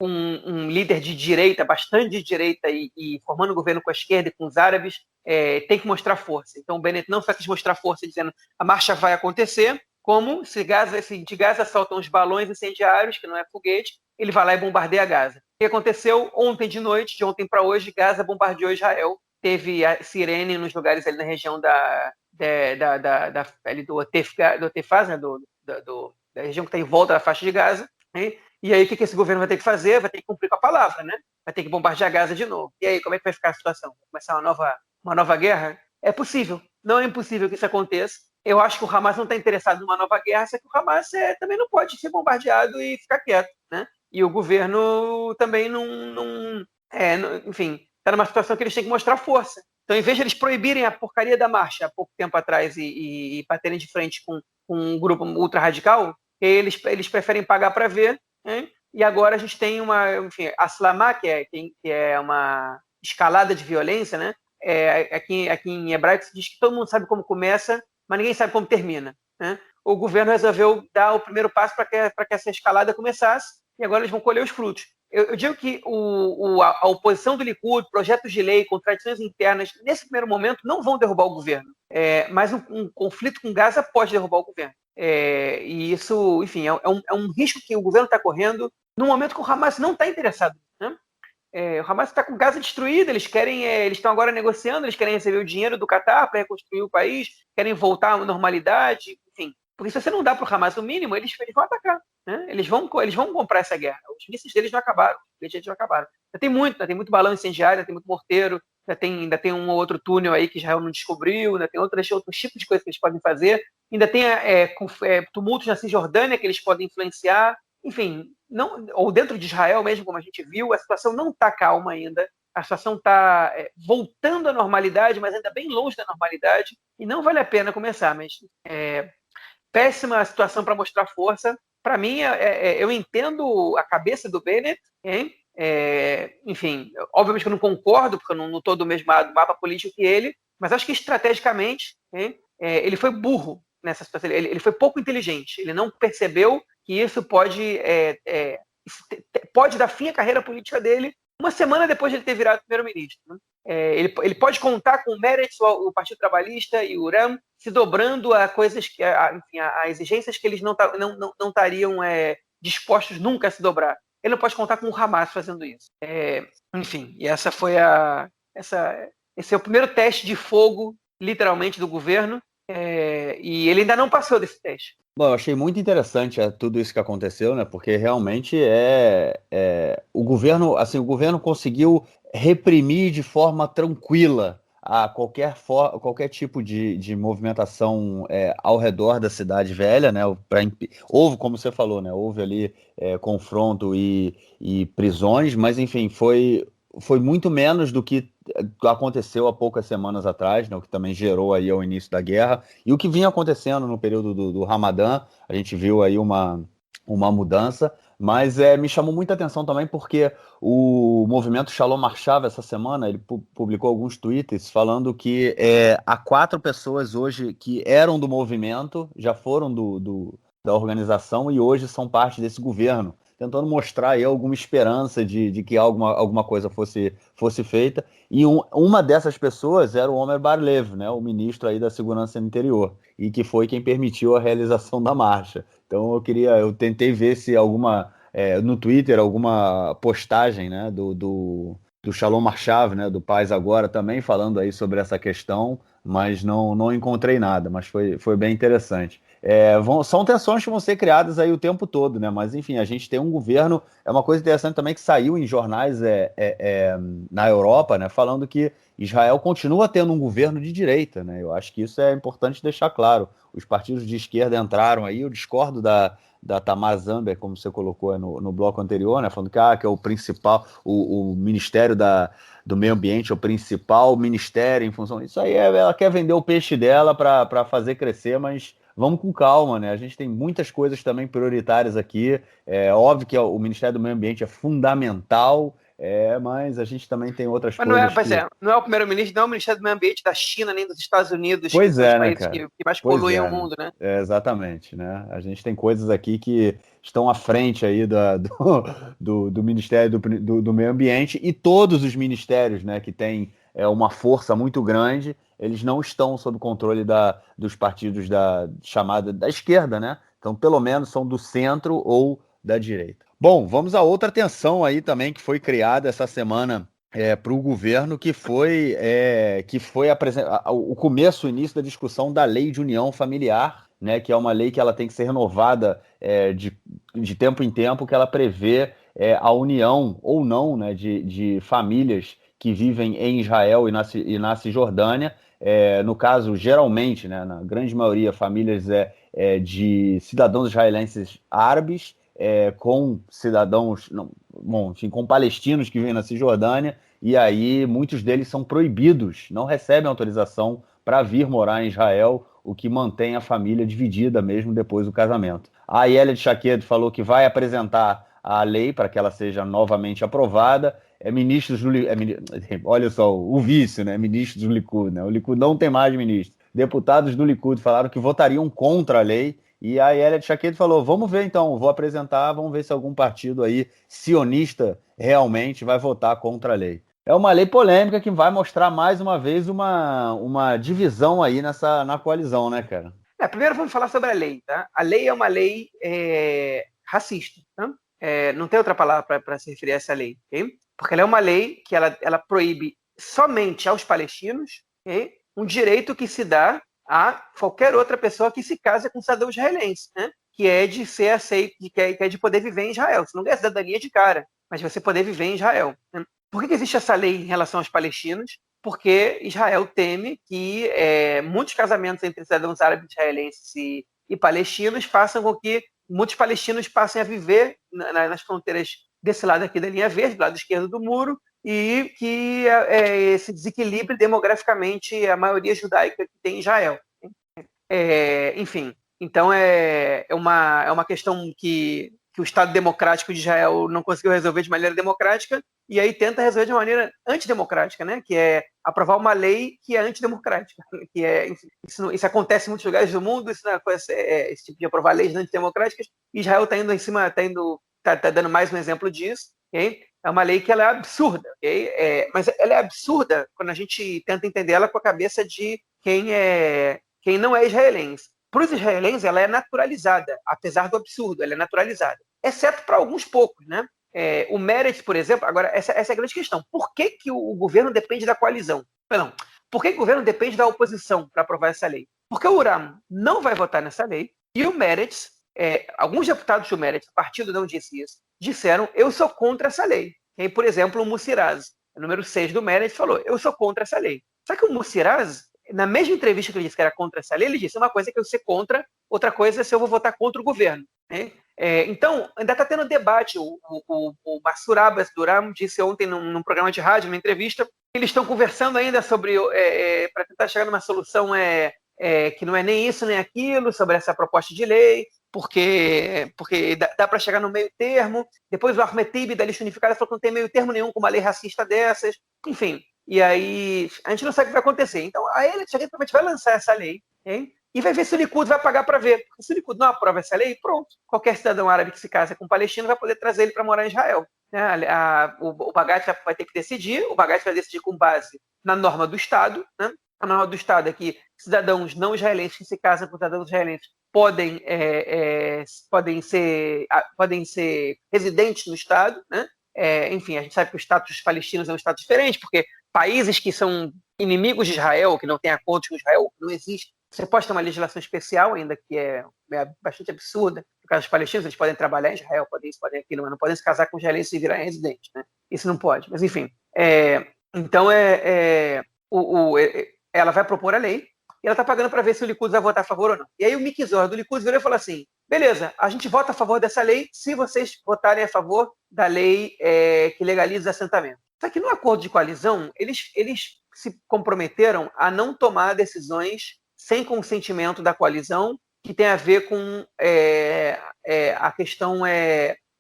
um líder de direita, bastante de direita, e formando um governo com a esquerda e com os árabes, tem que mostrar força. Então o Bennett não só quis mostrar força dizendo a marcha vai acontecer, como se de Gaza soltam os balões incendiários, que não é foguete, ele vai lá e bombardeia Gaza. O que aconteceu ontem de noite, de ontem para hoje, Gaza bombardeou Israel, teve a sirene nos lugares ali na região ali do Otefaz, né, da região que está em volta da faixa de Gaza, né? E aí o que esse governo vai ter que fazer? Vai ter que cumprir com a palavra, né? Vai ter que bombardear Gaza de novo. E aí, como é que vai ficar a situação? Vai começar uma nova guerra? É possível. Não é impossível que isso aconteça. Eu acho que o Hamas não está interessado numa nova guerra, só que o Hamas também não pode ser bombardeado e ficar quieto, né? E o governo também enfim, está numa situação que eles têm que mostrar força. Então, em vez de eles proibirem a porcaria da marcha há pouco tempo atrás e baterem de frente com um grupo ultra-radical, eles preferem pagar para ver, né? E agora a gente tem a Slamá, que é uma escalada de violência, né? Aqui em hebraico se diz que todo mundo sabe como começa, mas ninguém sabe como termina, né? O governo resolveu dar o primeiro passo para que essa escalada começasse, e agora eles vão colher os frutos. Eu digo que a oposição do Likud, projetos de lei, contradições internas, nesse primeiro momento, não vão derrubar o governo. Mas um conflito com Gaza pode derrubar o governo. E isso, enfim, é um risco que o governo está correndo no momento que o Hamas não está interessado, né? O Hamas está com Gaza destruída, eles estão agora negociando, eles querem receber o dinheiro do Catar para reconstruir o país, querem voltar à normalidade, enfim. Porque se você não dá para o Hamas o mínimo, eles vão atacar, né? Eles vão comprar essa guerra. Os mísseis deles não acabaram, os foguetes não acabaram. Ainda tem muito balão incendiário, ainda tem muito morteiro, ainda tem um ou outro túnel aí que Israel não descobriu, ainda tem outros tipos de coisas que eles podem fazer, ainda tem tumultos na Cisjordânia que eles podem influenciar, enfim, ou dentro de Israel mesmo, como a gente viu, a situação não está calma ainda, a situação está voltando à normalidade, mas ainda bem longe da normalidade, e não vale a pena começar, mas péssima situação para mostrar força. Para mim, eu entendo a cabeça do Bennett, hein? Enfim, obviamente que eu não concordo, porque eu não estou do mesmo mapa político que ele, mas acho que estrategicamente ele foi burro nessa situação, ele foi pouco inteligente, ele não percebeu que isso pode dar fim à carreira política dele uma semana depois de ele ter virado primeiro-ministro, né? Ele pode contar com o Meretz, o Partido Trabalhista e o URAM se dobrando a coisas a exigências que eles não estariam dispostos nunca a se dobrar. Ele não pode contar com o Hamas fazendo isso. Enfim, e essa foi esse é o primeiro teste de fogo, literalmente, do governo, e ele ainda não passou desse teste. Bom, eu achei muito interessante tudo isso que aconteceu, né? Porque realmente o governo conseguiu reprimir de forma tranquila a qualquer tipo de movimentação ao redor da cidade velha, né? Houve, como você falou, né? Houve ali confronto e prisões, mas enfim, foi muito menos do que aconteceu há poucas semanas atrás, né, o que também gerou aí ao início da guerra, e o que vinha acontecendo no período do Ramadã, a gente viu aí uma mudança, mas me chamou muita atenção também porque o movimento Shalom Arshav essa semana, ele publicou alguns tweets falando que há 4 pessoas hoje que eram do movimento, já foram da organização e hoje são parte desse governo, tentando mostrar aí alguma esperança de que alguma coisa fosse feita. E uma dessas pessoas era o Omer Bar-Lev, né, o ministro aí da Segurança Interior, e que foi quem permitiu a realização da marcha. Então eu tentei ver se no Twitter, alguma postagem, né, do Shalom Arshav, né, do Paz Agora, também falando aí sobre essa questão, mas não encontrei nada, mas foi bem interessante. São tensões que vão ser criadas aí o tempo todo, né? Mas enfim, a gente tem um governo, é uma coisa interessante também que saiu em jornais na Europa, né? Falando que Israel continua tendo um governo de direita, né? Eu acho que isso é importante deixar claro. Os partidos de esquerda entraram aí, eu discordo da Tamar Zander, como você colocou no bloco anterior, né? Falando que é o principal, o Ministério do Meio Ambiente, é o principal ministério em função disso. Aí ela quer vender o peixe dela para fazer crescer, mas vamos com calma, né? A gente tem muitas coisas também prioritárias aqui. É óbvio que o Ministério do Meio Ambiente é fundamental, Mas a gente também tem outras Mas não é, coisas que... não é o primeiro-ministro, não é o Ministério do Meio Ambiente da China, nem dos Estados Unidos, que Pois são os é, né, países cara? que mais Pois poluem o é, né? mundo, né? Exatamente, né? A gente tem coisas aqui que estão à frente aí do Ministério do Meio Ambiente e todos os ministérios, né, que têm uma força muito grande, eles não estão sob controle dos partidos chamada da esquerda, né? Então, pelo menos são do centro ou da direita. Bom, vamos a outra tensão aí também que foi criada essa semana para o governo, que foi o começo, o início da discussão da lei de união familiar, né, que é uma lei que ela tem que ser renovada de tempo em tempo, que ela prevê a união ou não, né, de famílias que vivem em Israel e na Cisjordânia. No caso, geralmente, né, na grande maioria, famílias de cidadãos israelenses árabes, com cidadãos, não, bom, enfim, com palestinos que vivem na Cisjordânia, e aí muitos deles são proibidos, não recebem autorização para vir morar em Israel, o que mantém a família dividida mesmo depois do casamento. A Ayelet Shaked falou que vai apresentar a lei para que ela seja novamente aprovada. Ministros do olha só, o vício, né? Ministros do Likud, né? O Likud não tem mais ministros. Deputados do Likud falaram que votariam contra a lei. E a Ayelet Shaked falou: vamos ver então, vou apresentar, vamos ver se algum partido aí sionista realmente vai votar contra a lei. É uma lei polêmica que vai mostrar mais uma vez uma divisão aí na coalizão, né, cara? Primeiro vamos falar sobre a lei, tá? A lei é uma lei racista, tá? Não tem outra palavra para se referir a essa lei, ok? Porque ela é uma lei que ela proíbe somente aos palestinos, okay? Um direito que se dá a qualquer outra pessoa que se casa com cidadão israelense, né? Que é de ser aceito, que é de poder viver em Israel. Você não ganha cidadania de cara, mas você poder viver em Israel, né? Por que existe essa lei em relação aos palestinos? Porque Israel teme que muitos casamentos entre cidadãos árabes israelenses e palestinos façam com que muitos palestinos passem a viver nas fronteiras desse lado aqui da linha verde, do lado esquerdo do muro, e que se desequilibre demograficamente a maioria judaica que tem em Israel. Enfim, então é uma questão que o Estado Democrático de Israel não conseguiu resolver de maneira democrática, e aí tenta resolver de maneira antidemocrática, né? Que é aprovar uma lei que é antidemocrática. Que enfim, isso acontece em muitos lugares do mundo, esse tipo de aprovar leis antidemocráticas, e Israel está indo em cima, tá dando mais um exemplo disso, okay? É uma lei que ela é absurda, okay? Mas ela é absurda quando a gente tenta entender ela com a cabeça de quem não é israelense. Para os israelenses, ela é naturalizada, apesar do absurdo, ela é naturalizada. Exceto para alguns poucos, né? O Meretz, por exemplo, agora, essa é a grande questão. Por que o governo depende da coalizão? Perdão, por que o governo depende da oposição para aprovar essa lei? Porque o Uram não vai votar nessa lei e o Meretz, alguns deputados do Meretz, o partido não disse isso, disseram: eu sou contra essa lei. E aí, por exemplo, o Mussiraz, o número 6 do Meretz, falou: eu sou contra essa lei. Só que o Mussiraz, na mesma entrevista que ele disse que era contra essa lei, ele disse: uma coisa é que eu ser contra, outra coisa é se eu vou votar contra o governo, né? Então, ainda está tendo debate. O Mansur Abbas Duram disse ontem num programa de rádio, numa entrevista, que eles estão conversando ainda sobre, para tentar chegar numa solução que não é nem isso nem aquilo, sobre essa proposta de lei, porque dá para chegar no meio termo. Depois o Ahmed Tibi, da lista unificada, falou que não tem meio termo nenhum com uma lei racista dessas. Enfim, e aí a gente não sabe o que vai acontecer. Então, a ele provavelmente vai lançar essa lei, hein? E vai ver se o Likud vai pagar para ver. Porque se o Likud não aprova essa lei, pronto. Qualquer cidadão árabe que se casa com um palestino vai poder trazer ele para morar em Israel. O Bagath vai ter que decidir. O Bagath vai decidir com base na norma do Estado, né? A norma do Estado é que cidadãos não israelenses que se casam com cidadãos israelenses podem ser residentes no Estado, né? Enfim, a gente sabe que o status dos palestinos é um status diferente, porque países que são inimigos de Israel, que não têm acordos com Israel, não existe. Você pode ter uma legislação especial, ainda que é bastante absurda. No caso dos palestinos, eles podem trabalhar em Israel, podem isso, podem aquilo, mas não podem se casar com israelenses e virar residentes, né? Isso não pode. Mas, enfim. Então, ela vai propor a lei e ela está pagando para ver se o Likud vai votar a favor ou não. E aí o Miki Zohar do Likud virou e falou assim: beleza, a gente vota a favor dessa lei se vocês votarem a favor da lei que legaliza assentamento. Só que no acordo de coalizão, eles se comprometeram a não tomar decisões sem consentimento da coalizão, que tem a ver com a questão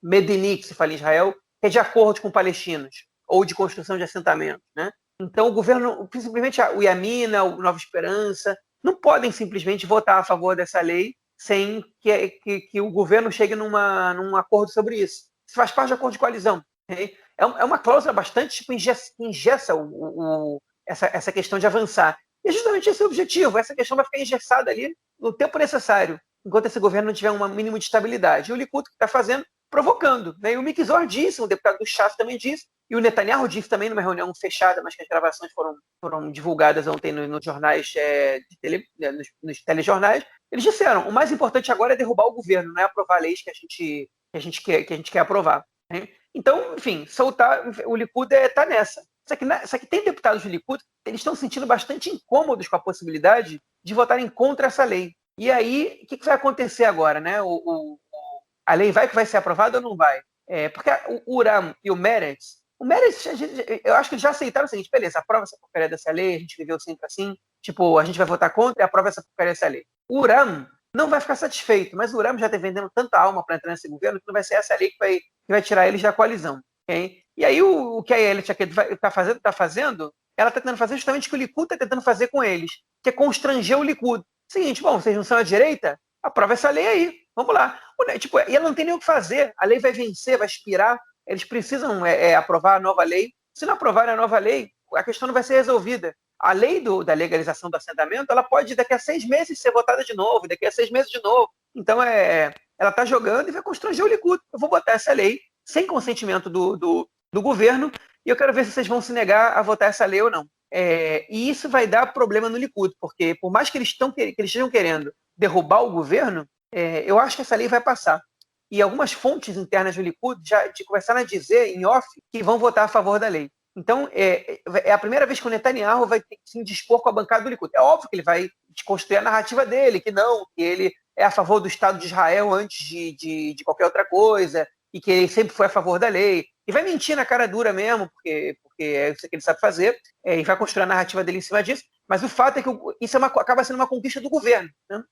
Medini, que se fala em Israel, que é de acordo com palestinos. ou de construção de assentamentos, né? Então o governo, simplesmente o Yamina, o Nova Esperança, não podem simplesmente votar a favor dessa lei sem que o governo chegue num acordo sobre isso. Isso faz parte do acordo de coalizão. Okay? É uma cláusula bastante tipo, engessa essa questão de avançar. E é justamente esse o objetivo. Essa questão vai ficar engessada ali no tempo necessário, enquanto esse governo não tiver um mínimo de estabilidade. E o Likud que está fazendo, provocando. Né? E o Miki Zor disse, o deputado do Shas também disse, e o Netanyahu disse também numa reunião fechada, mas que as gravações foram divulgadas ontem nos jornais, nos telejornais. Eles disseram, o mais importante agora é derrubar o governo, não é aprovar leis que a gente quer aprovar. Né? Então, enfim, o Likud está nessa. Só que tem deputados do Likud, eles estão se sentindo bastante incômodos com a possibilidade de votarem contra essa lei. E aí, o que vai acontecer agora? Né? A lei vai ser aprovada ou não vai? Porque o Uram e o Meretz, eu acho que eles já aceitaram o seguinte, beleza, aprova essa porcaria dessa lei, a gente viveu sempre assim, tipo, a gente vai votar contra e aprova essa porcaria dessa lei. O Uram não vai ficar satisfeito, mas o Uram já está vendendo tanta alma para entrar nesse governo que não vai ser essa lei que vai tirar eles da coalizão. Okay? E aí o que a Elit está fazendo, ela está tentando fazer justamente o que o Likud está tentando fazer com eles, que é constranger o Likud. Seguinte, bom, vocês não são a direita? Aprova essa lei aí, vamos lá. E ela não tem nem o que fazer, a lei vai vencer, vai expirar, eles precisam aprovar a nova lei. Se não aprovarem a nova lei, a questão não vai ser resolvida. A lei da legalização do assentamento, ela pode daqui a 6 meses ser votada de novo, daqui a 6 meses de novo. Então, ela está jogando e vai constranger o Likud. Eu vou botar essa lei sem consentimento do governo e eu quero ver se vocês vão se negar a votar essa lei ou não. E isso vai dar problema no Likud, porque por mais que eles estejam querendo derrubar o governo, eu acho que essa lei vai passar. E algumas fontes internas do Likud já começaram a dizer, em off, que vão votar a favor da lei. Então, é a primeira vez que o Netanyahu vai ter que se indispor com a bancada do Likud. É óbvio que ele vai desconstruir a narrativa dele, que ele é a favor do Estado de Israel antes de qualquer outra coisa, e que ele sempre foi a favor da lei. E vai mentir na cara dura mesmo, porque é isso que ele sabe fazer, e vai construir a narrativa dele em cima disso. Mas o fato é que isso acaba sendo uma conquista do governo, né?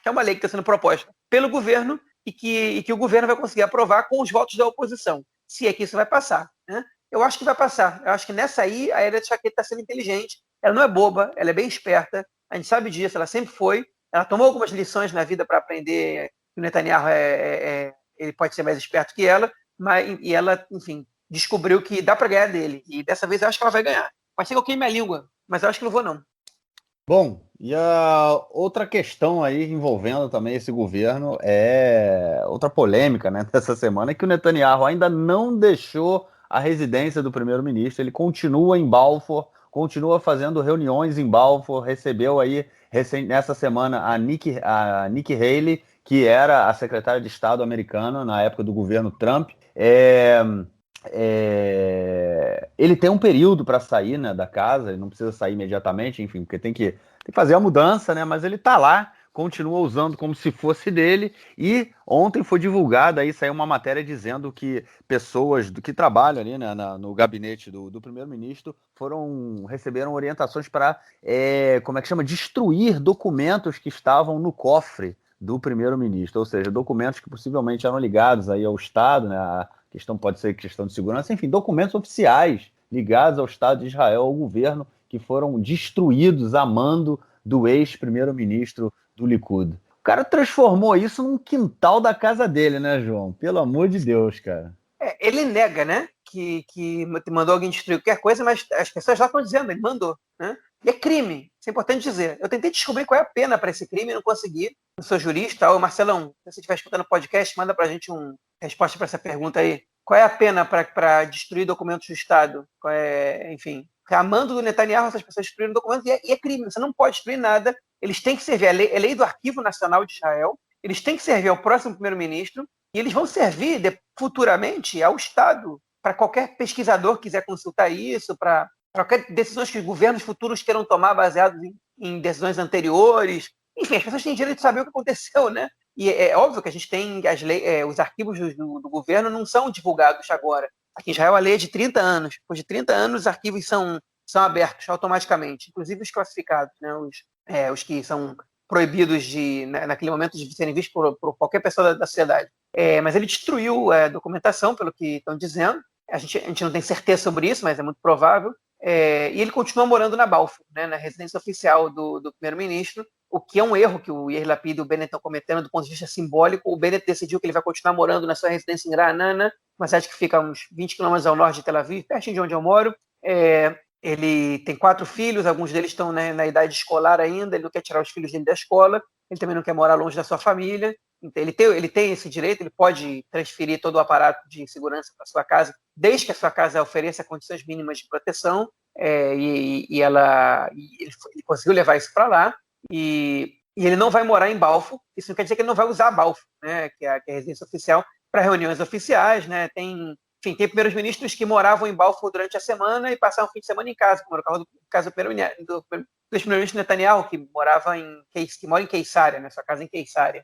Que é uma lei que está sendo proposta pelo governo e que o governo vai conseguir aprovar com os votos da oposição, se é que isso vai passar. Né? Eu acho que vai passar. Eu acho que nessa aí a Elia Tshaked está sendo inteligente. Ela não é boba, ela é bem esperta. A gente sabe disso, ela sempre foi. Ela tomou algumas lições na vida para aprender que o Netanyahu ele pode ser mais esperto que ela, e ela, enfim, descobriu que dá para ganhar dele. E dessa vez eu acho que ela vai ganhar. Pode ser que eu queime a língua, mas eu acho que não vou, não. Bom, e a outra questão aí envolvendo também esse governo outra polêmica, né, dessa semana, é que o Netanyahu ainda não deixou a residência do primeiro-ministro, ele continua em Balfour, continua fazendo reuniões em Balfour, recebeu aí nessa semana a Nikki Haley, que era a secretária de Estado americana na época do governo Trump. Ele tem um período para sair, né, da casa, ele não precisa sair imediatamente, enfim, porque tem que fazer a mudança, né, mas ele está lá, continua usando como se fosse dele, e ontem foi divulgada, aí saiu uma matéria dizendo que pessoas que trabalham ali, né, no gabinete do primeiro-ministro receberam orientações para, destruir documentos que estavam no cofre do primeiro-ministro, ou seja, documentos que possivelmente eram ligados aí ao Estado, né, a questão pode ser questão de segurança, enfim, documentos oficiais ligados ao Estado de Israel, ao governo, que foram destruídos a mando do ex-primeiro-ministro do Likud. O cara transformou isso num quintal da casa dele, né, João? Pelo amor de Deus, cara. Ele nega, né, que mandou alguém destruir qualquer coisa, mas as pessoas já estão dizendo, ele mandou, né? E é crime, isso é importante dizer. Eu tentei descobrir qual é a pena para esse crime e não consegui. Eu sou jurista. Ô, Marcelão, se você estiver escutando o podcast, manda para a gente uma resposta para essa pergunta aí. Qual é a pena para destruir documentos do Estado? Enfim, a mando do Netanyahu, essas pessoas destruíram documentos e é crime. Você não pode destruir nada. Eles têm que servir a lei do Arquivo Nacional de Israel. Eles têm que servir ao próximo primeiro-ministro e eles vão servir futuramente ao Estado, para qualquer pesquisador que quiser consultar isso, para qualquer decisões que governos futuros queiram tomar baseados em decisões anteriores. Enfim, as pessoas têm direito de saber o que aconteceu, né? E é óbvio que a gente tem os arquivos do governo não são divulgados agora. Aqui em Israel a lei é de 30 anos. Depois de 30 anos, os arquivos são abertos automaticamente, inclusive os classificados, né? Os que são proibidos naquele momento de serem vistos por qualquer pessoa da sociedade. Mas ele destruiu a documentação, pelo que estão dizendo. a gente não tem certeza sobre isso, mas é muito provável. E ele continua morando na Balfour, né, na residência oficial do primeiro-ministro, o que é um erro que o Yair Lapid e o Bennett estão cometendo do ponto de vista simbólico. O Bennett decidiu que ele vai continuar morando na sua residência em Ra'anana, uma cidade que fica a uns 20 quilômetros ao norte de Tel Aviv, pertinho de onde eu moro. Ele tem 4 filhos, alguns deles estão, né, na idade escolar ainda, ele não quer tirar os filhos dele da escola, ele também não quer morar longe da sua família. Então, ele tem esse direito, ele pode transferir todo o aparato de segurança para sua casa, desde que a sua casa ofereça condições mínimas de proteção, ele conseguiu levar isso para lá, e ele não vai morar em Balfour. Isso não quer dizer que ele não vai usar Balfour, né, que é a residência oficial, para reuniões oficiais, né. Tem primeiros ministros que moravam em Balfour durante a semana e passavam o fim de semana em casa, como era o caso do primeiro-ministro Netanyahu, que mora em Queisária, né, sua casa em Queisária,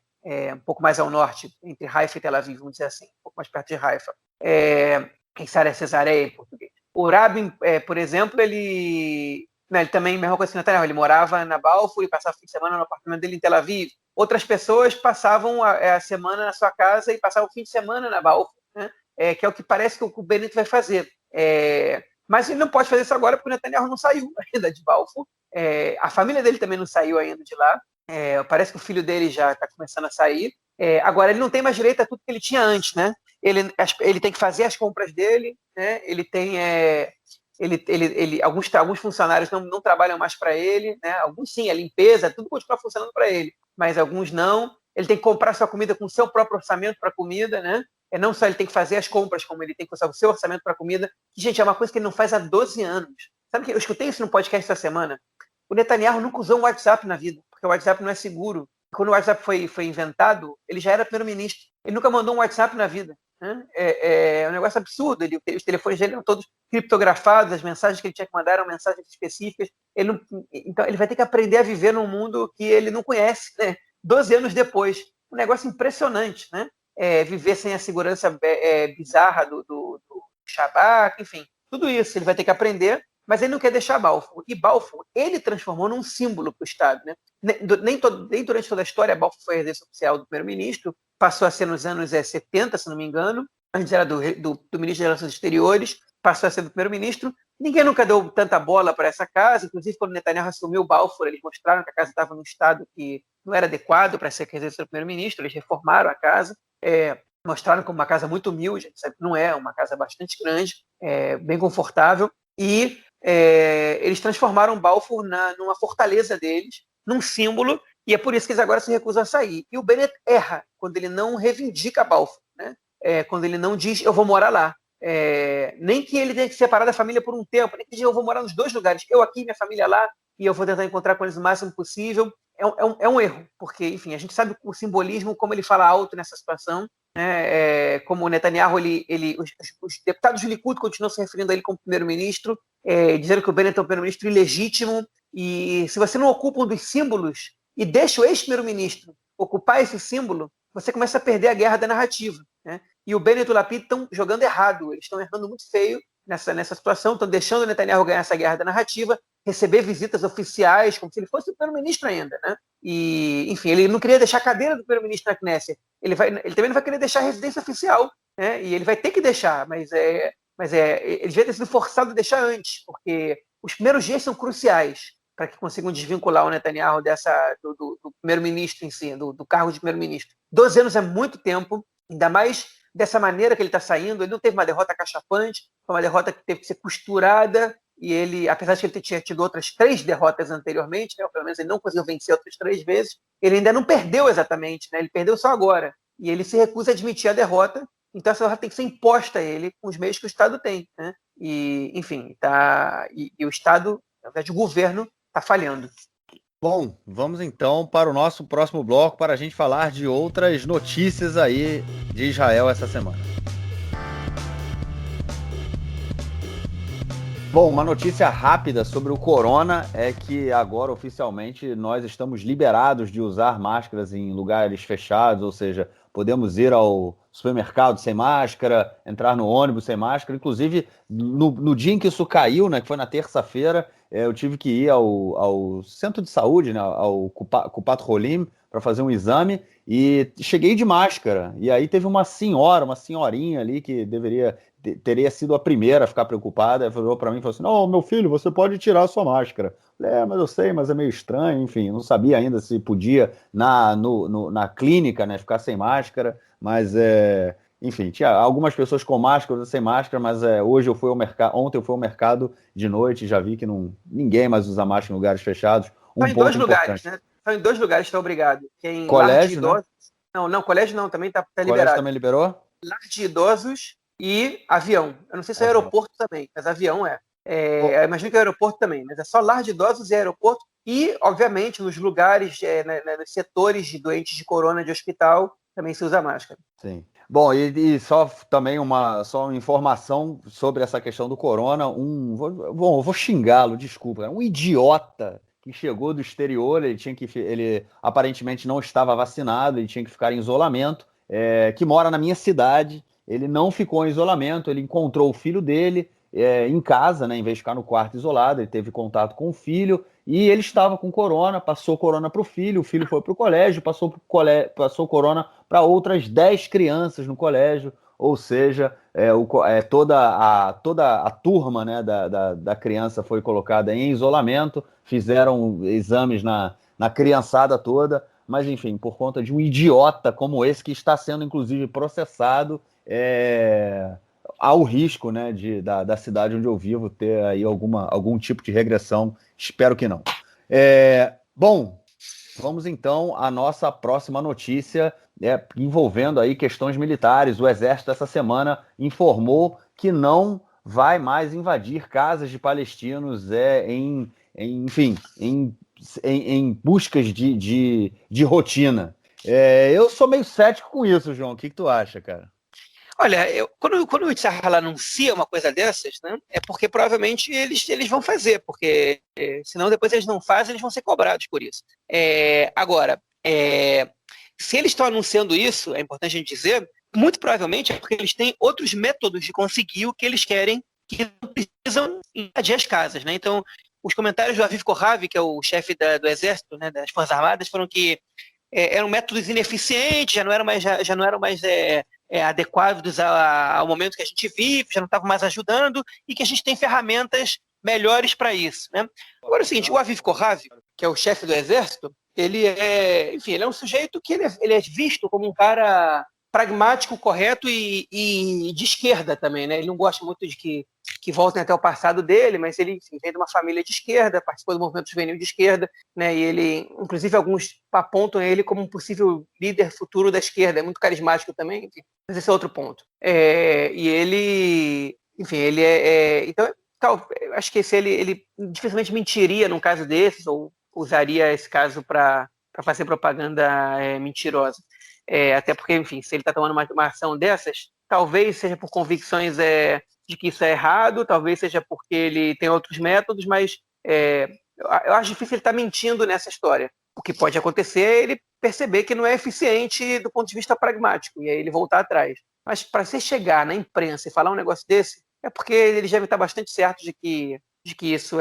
um pouco mais ao norte, entre Haifa e Tel Aviv, vamos dizer assim, um pouco mais perto de Haifa. Queisária é Cesareia em português. O Rabin, por exemplo, ele também, mesma coisa que Netanyahu, ele morava na Balfour e passava o fim de semana no apartamento dele em Tel Aviv. Outras pessoas passavam a semana na sua casa e passavam o fim de semana na Balfour, né? Que é o que parece que o Bennett vai fazer. Mas ele não pode fazer isso agora porque o Netanyahu não saiu ainda de Balfour. A família dele também não saiu ainda de lá. Parece que o filho dele já está começando a sair. Agora, ele não tem mais direito a tudo que ele tinha antes, né? Ele tem que fazer as compras dele, né? Ele tem... alguns funcionários não trabalham mais para ele, né? Alguns sim, a limpeza, tudo continua funcionando para ele, mas alguns não. Ele tem que comprar sua comida com o seu próprio orçamento para comida, né? Não só ele tem que fazer as compras, como ele tem que usar o seu orçamento para comida, que, gente, é uma coisa que ele não faz há 12 anos. Sabe que eu escutei isso no podcast essa semana? O Netanyahu nunca usou um WhatsApp na vida, porque o WhatsApp não é seguro. Quando o WhatsApp foi inventado, ele já era primeiro-ministro. Ele nunca mandou um WhatsApp na vida, né? É um negócio absurdo. Os telefones dele eram todos criptografados, as mensagens que ele tinha que mandar eram mensagens específicas. Então, ele vai ter que aprender a viver num mundo que ele não conhece, né? 12 anos depois. Um negócio impressionante, né? Viver sem a segurança bizarra do Shabbat, enfim. Tudo isso ele vai ter que aprender, mas ele não quer deixar Balfour. E Balfour, ele transformou num símbolo para o Estado, né? Nem durante toda a história, Balfour foi a residência oficial do primeiro-ministro, passou a ser nos anos 70, se não me engano, antes era do ministro de Relações Exteriores, passou a ser do primeiro-ministro. Ninguém nunca deu tanta bola para essa casa, inclusive quando Netanyahu assumiu Balfour, eles mostraram que a casa estava num estado que não era adequado para ser a residência do primeiro-ministro, eles reformaram a casa, mostraram como uma casa muito humilde, não é uma casa bastante grande, bem confortável, e eles transformaram Balfour numa fortaleza deles, num símbolo, e é por isso que eles agora se recusam a sair. E o Bennett erra quando ele não reivindica Balfour, né? Quando ele não diz, eu vou morar lá. Nem que ele tenha que separar da família por um tempo, nem que diga, eu vou morar nos 2 lugares, eu aqui, minha família lá, e eu vou tentar encontrar com eles o máximo possível. É um erro, porque, enfim, a gente sabe o simbolismo, como ele fala alto nessa situação, né? Como o Netanyahu, os deputados do Likud continuam se referindo a ele como primeiro-ministro, dizendo que o Bennett é um primeiro-ministro ilegítimo, e se você não ocupa um dos símbolos e deixa o ex-primeiro-ministro ocupar esse símbolo, você começa a perder a guerra da narrativa, né? E o Bennett e o Lapid estão jogando errado, eles estão errando muito feio nessa situação, estão deixando o Netanyahu ganhar essa guerra da narrativa, receber visitas oficiais, como se ele fosse o primeiro-ministro ainda, né? E, enfim, ele não queria deixar a cadeira do primeiro-ministro na Knesset, ele também não vai querer deixar a residência oficial, né? E ele vai ter que deixar, mas ele devia ter sido forçado a deixar antes, porque os primeiros dias são cruciais para que consigam desvincular o Netanyahu do primeiro-ministro em si, do cargo de primeiro-ministro. 12 anos é muito tempo, ainda mais dessa maneira que ele está saindo. Ele não teve uma derrota cachapante, foi uma derrota que teve que ser costurada, e ele, apesar de que ele tinha tido outras 3 derrotas anteriormente, né, ou pelo menos ele não conseguiu vencer outras 3 vezes, ele ainda não perdeu exatamente, né, ele perdeu só agora, e ele se recusa a admitir a derrota, então essa derrota tem que ser imposta a ele com os meios que o Estado tem, né? E, enfim, e o Estado, na verdade o governo, está falhando. Bom, vamos então para o nosso próximo bloco para a gente falar de outras notícias aí de Israel essa semana. Bom, uma notícia rápida sobre o corona é que agora oficialmente nós estamos liberados de usar máscaras em lugares fechados, ou seja, podemos ir ao supermercado sem máscara, entrar no ônibus sem máscara. Inclusive, no dia em que isso caiu, né, que foi na terça-feira, eu tive que ir ao centro de saúde, né, ao Kupat Holim, para fazer um exame e cheguei de máscara. E aí teve uma senhorinha ali que teria sido a primeira a ficar preocupada, falou para mim, falou assim, não, meu filho, você pode tirar a sua máscara. Falei, mas eu sei, mas é meio estranho, enfim, não sabia ainda se podia na clínica, né, ficar sem máscara, mas enfim, tinha algumas pessoas com máscara, outras sem máscara, mas ontem eu fui ao mercado de noite e já vi que ninguém mais usa máscara em lugares fechados. Só em dois lugares, né? Só em 2 lugares está obrigado. Que é em lar de Colégio, né? idosos. Não, colégio não, também tá Colégio liberado. também liberou? Lar de idosos e avião. Eu não sei se é aeroporto também, mas avião é. Eu imagino que é aeroporto também, mas é só lar de idosos e aeroporto. E, obviamente, nos lugares, nos setores de doentes de corona de hospital, também se usa máscara. Sim. Bom, e só também uma informação sobre essa questão do corona. Eu vou xingá-lo, desculpa. Um idiota que chegou do exterior, ele aparentemente não estava vacinado, ele tinha que ficar em isolamento, que mora na minha cidade. Ele não ficou em isolamento, ele encontrou o filho dele em casa, né, em vez de ficar no quarto isolado, ele teve contato com o filho e ele estava com corona, passou corona para o filho foi para o colégio, passou corona para outras 10 crianças no colégio, ou seja, toda a turma, né, da criança foi colocada em isolamento, fizeram exames na criançada toda, mas enfim, por conta de um idiota como esse, que está sendo inclusive processado, há o risco, né, da cidade onde eu vivo ter aí algum tipo de regressão, espero que não. Bom, vamos então à nossa próxima notícia, envolvendo aí questões militares. O Exército essa semana informou que não vai mais invadir casas de palestinos em buscas de rotina. Eu sou meio cético com isso, João. O que tu acha, cara? Olha, quando o Tzahal anuncia uma coisa dessas, né, é porque provavelmente eles vão fazer, porque senão depois eles não fazem, eles vão ser cobrados por isso. Agora, se eles estão anunciando isso, é importante a gente dizer, muito provavelmente é porque eles têm outros métodos de conseguir o que eles querem, que não precisam invadir as casas, né? Então, os comentários do Aviv Kohavi, que é o chefe do Exército, né, das Forças Armadas, foram que eram métodos ineficientes, já não eram mais adequados ao momento que a gente vive, já não estavam mais ajudando e que a gente tem ferramentas melhores para isso, né? Agora é o seguinte, o Aviv Kohavi, que é o chefe do Exército, ele é um sujeito que ele é visto como um cara pragmático, correto e de esquerda também, né? Ele não gosta muito de que voltem até o passado dele, mas ele vem de uma família de esquerda, participou do movimento juvenil de esquerda, né? E ele, inclusive, alguns apontam ele como um possível líder futuro da esquerda, é muito carismático também, enfim, mas esse é outro ponto. E ele, enfim, ele então, acho que ele dificilmente mentiria num caso desses, ou usaria esse caso para fazer propaganda mentirosa. Até porque, enfim, se ele está tomando uma ação dessas, talvez seja por convicções de que isso é errado, talvez seja porque ele tem outros métodos, mas eu acho difícil ele estar mentindo nessa história. O que pode acontecer é ele perceber que não é eficiente do ponto de vista pragmático, e aí ele voltar atrás. Mas para você chegar na imprensa e falar um negócio desse, é porque ele já está bastante certo de que isso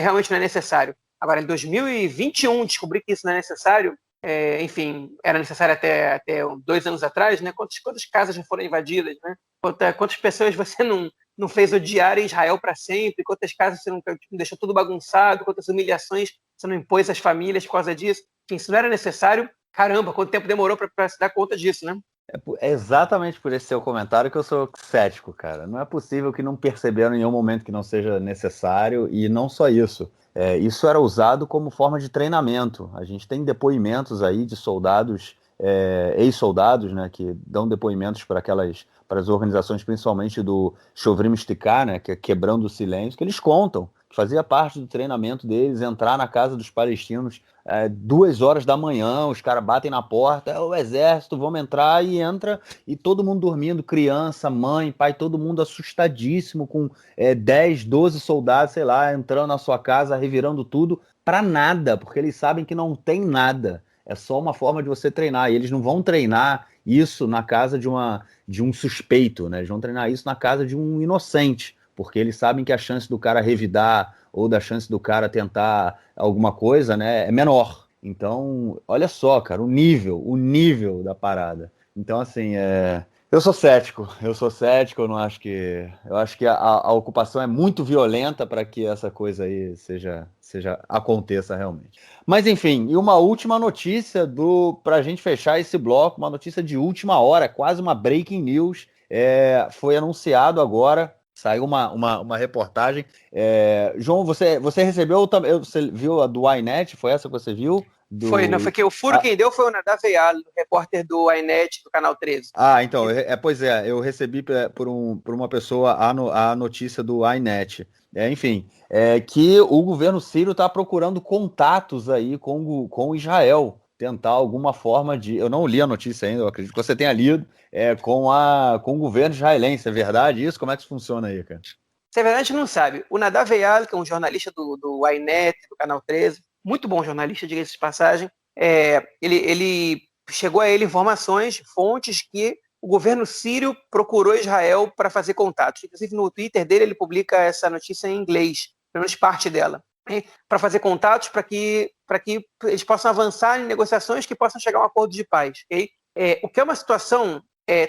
realmente não é necessário. Agora, em 2021, descobrir que isso não é necessário, enfim, era necessário até 2 anos atrás, né? Quantas casas já foram invadidas, né? Quantas pessoas você não fez odiar Israel para sempre? Quantas casas você não deixou tudo bagunçado? Quantas humilhações você não impôs às famílias por causa disso? Enfim, se não era necessário, caramba, quanto tempo demorou para se dar conta disso, né? É exatamente por esse seu comentário que eu sou cético, cara. Não é possível que não perceberam em nenhum momento que não seja necessário, e não só isso. Isso era usado como forma de treinamento. A gente tem depoimentos aí de soldados, ex-soldados, né, que dão depoimentos para as organizações, principalmente do Shovrim Shtiká, né, que é Quebrando o Silêncio, que eles contam que fazia parte do treinamento deles entrar na casa dos palestinos 2 horas da manhã, os caras batem na porta, o exército, vamos entrar, e entra, e todo mundo dormindo, criança, mãe, pai, todo mundo assustadíssimo, com 10, 12 soldados, sei lá, entrando na sua casa, revirando tudo, para nada, porque eles sabem que não tem nada, é só uma forma de você treinar, e eles não vão treinar isso na casa de um suspeito, né? Eles vão treinar isso na casa de um inocente, porque eles sabem que a chance do cara revidar ou da chance do cara tentar alguma coisa, né, é menor. Então, olha só, cara, o nível da parada. Então, assim, eu sou cético, eu acho que a ocupação é muito violenta para que essa coisa aí aconteça realmente. Mas enfim, e uma última notícia para a gente fechar esse bloco, uma notícia de última hora, quase uma breaking news, foi anunciado agora, saiu uma reportagem. João, você recebeu, você viu a do yNet, foi essa que você viu? Foi, não, foi que o furo quem deu foi o Nadav Eyal, repórter do yNet, do Canal 13. Então, pois é, eu recebi por uma pessoa a notícia do yNet. Enfim, que o governo sírio está procurando contatos aí com Israel, tentar alguma forma de. Eu não li a notícia ainda, eu acredito que você tenha lido, com o governo israelense. É verdade isso? Como é que isso funciona aí, cara? Se é verdade, a gente não sabe. O Nadav Eyal, que é um jornalista do yNet, do Canal 13, muito bom jornalista, diga-se de passagem, ele chegou a ele informações, fontes que o governo sírio procurou Israel para fazer contatos. Inclusive, no Twitter dele, ele publica essa notícia em inglês, pelo menos parte dela, para fazer contatos para que eles possam avançar em negociações que possam chegar a um acordo de paz. Okay? O que é uma situação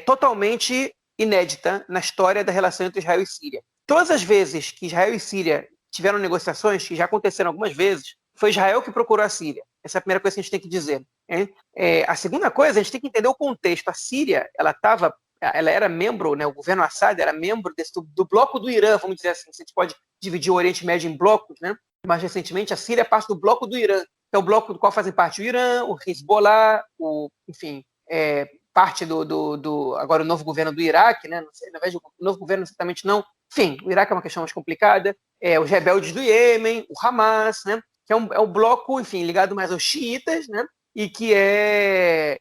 totalmente inédita na história da relação entre Israel e Síria. Todas as vezes que Israel e Síria tiveram negociações, que já aconteceram algumas vezes, foi Israel que procurou a Síria. Essa é a primeira coisa que a gente tem que dizer. A segunda coisa, a gente tem que entender o contexto. A Síria, ela era membro, né, o governo Assad era membro do bloco do Irã, vamos dizer assim. A gente pode dividir o Oriente Médio em blocos, né? Mais recentemente, a Síria é parte do bloco do Irã, que é o bloco do qual fazem parte o Irã, o Hezbollah, parte agora o novo governo do Iraque, né? Não sei, na verdade, o novo governo exatamente não. Enfim, o Iraque é uma questão mais complicada. Os rebeldes do Iêmen, o Hamas, né? Que é um bloco, enfim, ligado mais aos xiitas, né? E que é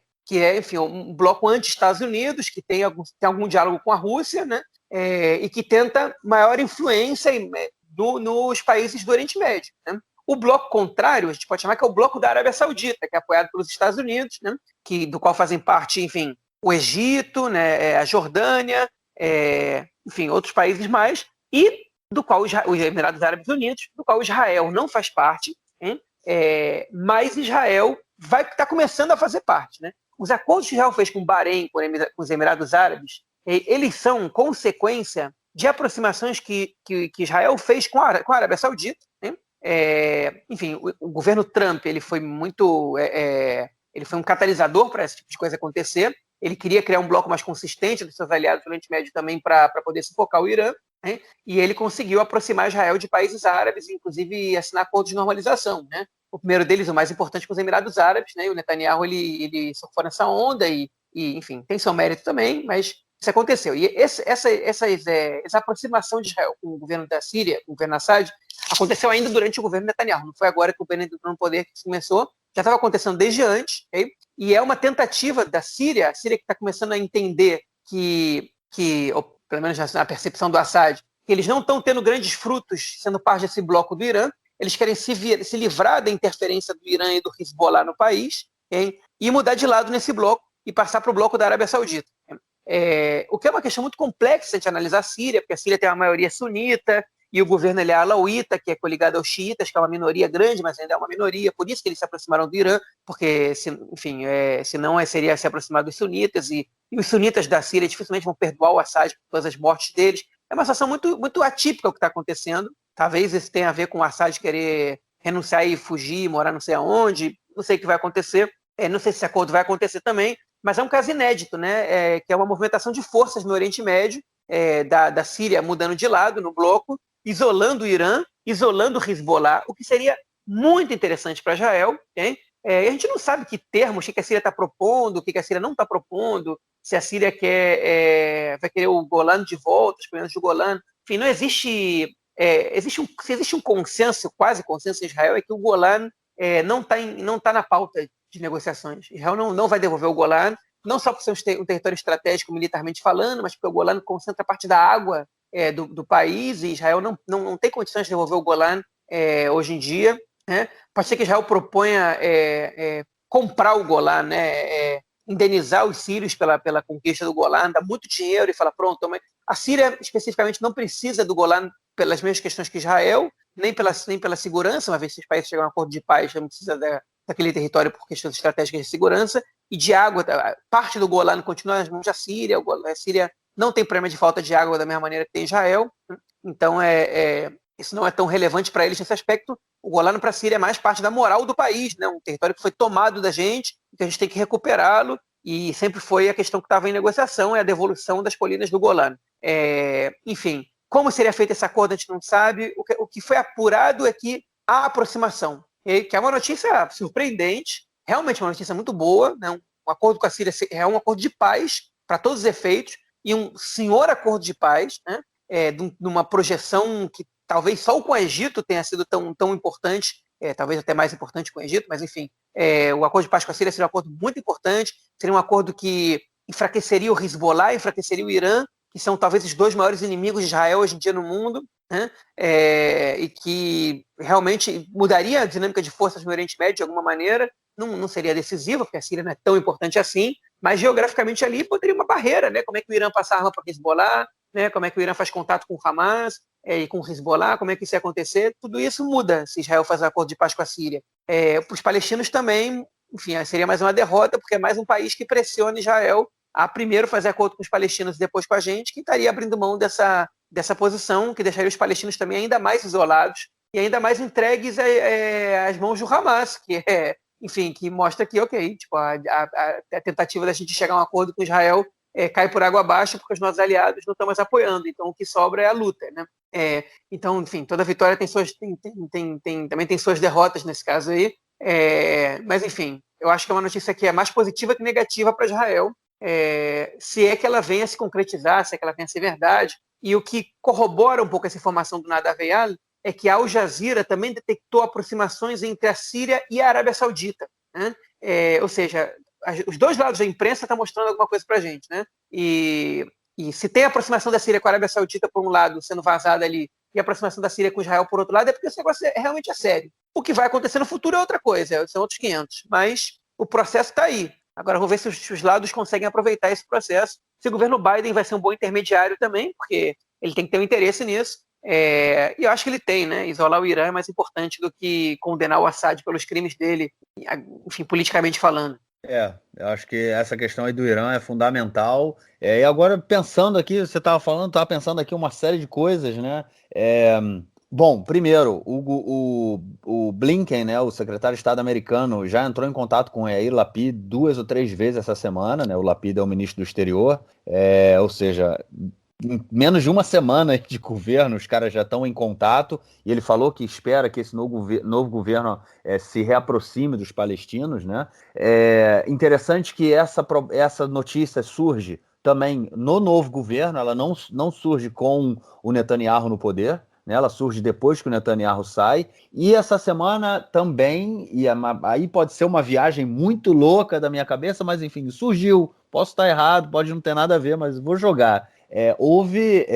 enfim, um bloco anti-Estados Unidos, que tem algum diálogo com a Rússia, né? E que tenta maior influência nos países do Oriente Médio, né? O bloco contrário, a gente pode chamar que é o bloco da Arábia Saudita, que é apoiado pelos Estados Unidos, né? Do qual fazem parte, enfim, o Egito, né? A Jordânia, enfim, outros países mais, e do qual os Emirados Árabes Unidos, do qual Israel não faz parte, mas Israel está começando a fazer parte, né? Os acordos que Israel fez com o Bahrein, com os Emirados Árabes, eles são consequência de aproximações que Israel fez com a Arábia Saudita, né? Enfim, o governo Trump ele foi ele foi um catalisador para esse tipo de coisa acontecer. Ele queria criar um bloco mais consistente dos seus aliados do Oriente Médio também para poder sufocar o Irã, né? E ele conseguiu aproximar Israel de países árabes, inclusive assinar acordos de normalização, né? O primeiro deles, o mais importante, com os Emirados Árabes, né? E o Netanyahu ele surfou nessa onda e, enfim, tem seu mérito também, mas isso aconteceu. E essa aproximação de Israel com o governo da Síria, com o governo Assad, aconteceu ainda durante o governo Netanyahu. Não foi agora que o governo entrou no poder que isso começou, já estava acontecendo desde antes, okay? E é uma tentativa da Síria, a Síria que está começando a entender ou pelo menos na percepção do Assad, que eles não estão tendo grandes frutos sendo parte desse bloco do Irã, eles querem se livrar da interferência do Irã e do Hezbollah no país, okay? E mudar de lado nesse bloco e passar para o bloco da Arábia Saudita. O que é uma questão muito complexa de analisar a Síria, porque a Síria tem uma maioria sunita, e o governo ele é alauíta, que é coligado aos xiitas, que é uma minoria grande, mas ainda é uma minoria, por isso que eles se aproximaram do Irã, porque, enfim, senão seria se aproximar dos sunitas, e os sunitas da Síria dificilmente vão perdoar o Assad por todas as mortes deles. É uma situação muito, muito atípica o que está acontecendo. Talvez isso tenha a ver com o Assad querer renunciar e fugir, morar não sei aonde, não sei o que vai acontecer, não sei se esse acordo vai acontecer também, mas é um caso inédito, né? Que é uma movimentação de forças no Oriente Médio, da Síria mudando de lado no bloco, isolando o Irã, isolando o Hezbollah, o que seria muito interessante para Israel. Okay? A gente não sabe que termos, o que a Síria está propondo, o que a Síria não está propondo, se a Síria vai querer o Golã de volta, os planos do Golã. Enfim, não existe... se existe um consenso, quase consenso em Israel, é que o Golã não tá na pauta de negociações. Israel não vai devolver o Golã, não só por ser um território estratégico militarmente falando, mas porque o Golã concentra parte da água do país, e Israel não tem condições de devolver o Golã hoje em dia. Né? Pode ser que Israel proponha comprar o Golã, né? Indenizar os sírios pela conquista do Golã, dar muito dinheiro e falar, pronto, mas a Síria especificamente não precisa do Golã pelas mesmas questões que Israel, nem pela segurança, uma vez que os países chegam a um acordo de paz, não precisa daquele território por questões estratégicas de segurança, e de água, parte do Golano continua nas mãos da Síria, a Síria não tem problema de falta de água da mesma maneira que tem Israel, então isso não é tão relevante para eles nesse aspecto. O Golano para a Síria é mais parte da moral do país, né? Um território que foi tomado da gente, que a gente tem que recuperá-lo, e sempre foi a questão que estava em negociação, é a devolução das colinas do Golano. Enfim, como seria feito esse acordo a gente não sabe, o que foi apurado é que há aproximação, que é uma notícia surpreendente, realmente uma notícia muito boa, né? Um acordo com a Síria é um acordo de paz, para todos os efeitos, e um senhor acordo de paz, né? De uma projeção que talvez só com o Egito tenha sido tão importante, talvez até mais importante com o Egito, mas enfim, o acordo de paz com a Síria seria um acordo muito importante, seria um acordo que enfraqueceria o Hezbollah, enfraqueceria o Irã, que são talvez os dois maiores inimigos de Israel hoje em dia no mundo, né? E que realmente mudaria a dinâmica de forças no Oriente Médio de alguma maneira. Não seria decisiva, porque a Síria não é tão importante assim, mas geograficamente ali poderia uma barreira, né? Como é que o Irã passa arma para o Hezbollah, né? Como é que o Irã faz contato com o Hamas e com o Hezbollah, como é que isso ia acontecer? Tudo isso muda se Israel faz um acordo de paz com a Síria. Para os palestinos também, enfim, seria mais uma derrota, porque é mais um país que pressiona Israel a primeiro fazer acordo com os palestinos e depois com a gente, que estaria abrindo mão dessa posição, que deixaria os palestinos também ainda mais isolados e ainda mais entregues às mãos do Hamas, enfim, que mostra que, ok, tipo, a tentativa da gente chegar a um acordo com Israel cai por água abaixo porque os nossos aliados não estão mais apoiando, então o que sobra é a luta, né? Então, enfim, toda vitória também tem suas derrotas nesse caso aí, mas enfim, eu acho que é uma notícia que é mais positiva que negativa para Israel, se é que ela venha a se concretizar, se é que ela venha a ser verdade. E o que corrobora um pouco essa informação do Nadav Eyal é que a Al Jazeera também detectou aproximações entre a Síria e a Arábia Saudita, né? Ou seja, os dois lados da imprensa estão mostrando alguma coisa para a gente, né? E se tem a aproximação da Síria com a Arábia Saudita por um lado, sendo vazada ali, e a aproximação da Síria com Israel por outro lado, é porque esse negócio realmente é sério. O que vai acontecer no futuro é outra coisa, são outros 500, mas o processo está aí. Agora, vamos ver se os lados conseguem aproveitar esse processo. Se o governo Biden vai ser um bom intermediário também, porque ele tem que ter um interesse nisso. E eu acho que ele tem, né? Isolar o Irã é mais importante do que condenar o Assad pelos crimes dele, enfim, politicamente falando. Eu acho que essa questão aí do Irã é fundamental. E agora, pensando aqui, você estava pensando aqui uma série de coisas, né? Bom, primeiro, o Blinken, né, o secretário de Estado americano, já entrou em contato com o Yair Lapid 2 ou 3 vezes essa semana, né? O Lapid é o ministro do exterior, ou seja, em menos de uma semana de governo, os caras já estão em contato, e ele falou que espera que esse novo governo se reaproxime dos palestinos, né? Interessante que essa notícia surge também no novo governo, ela não surge com o Netanyahu no poder, né? Ela surge depois que o Netanyahu sai, e essa semana também, aí pode ser uma viagem muito louca da minha cabeça, mas enfim, surgiu, posso estar errado, pode não ter nada a ver, mas vou jogar. Houve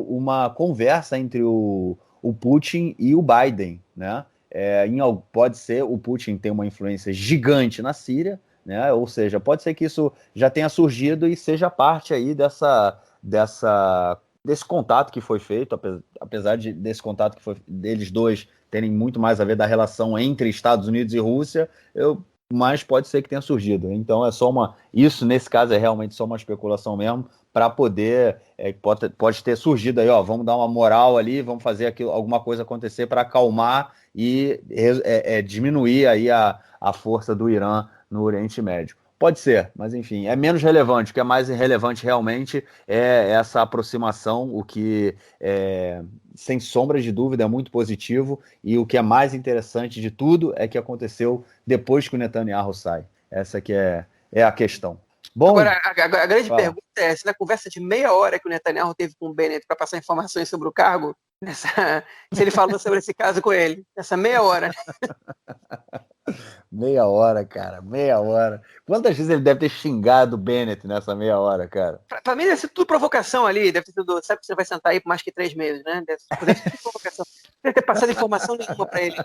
uma conversa entre o Putin e o Biden, né? Pode ser o Putin tem uma influência gigante na Síria, né? Ou seja, pode ser que isso já tenha surgido e seja parte aí desse contato que foi feito, apesar desse contato que foi deles dois terem muito mais a ver da relação entre Estados Unidos e Rússia, mas pode ser que tenha surgido. Então isso nesse caso é realmente só uma especulação mesmo, para poder, pode ter surgido aí, vamos dar uma moral ali, vamos fazer alguma coisa acontecer para acalmar e diminuir aí a força do Irã no Oriente Médio. Pode ser, mas enfim, é menos relevante. O que é mais relevante realmente é essa aproximação, o que, sem sombra de dúvida, é muito positivo, e o que é mais interessante de tudo é que aconteceu depois que o Netanyahu sai. Essa que é a questão. Bom, agora, a grande pergunta é, se na conversa de meia hora que o Netanyahu teve com o Bennett para passar informações sobre o cargo, se ele falou sobre esse caso com ele, nessa meia hora. Meia hora, cara, meia hora. Quantas vezes ele deve ter xingado o Bennett nessa meia hora, cara? Pra mim deve ser tudo provocação ali, deve ter sido, sabe que você vai sentar aí por mais que 3 meses, né? Deve ser tudo provocação. Não deve ter passado informação nenhuma pra ele.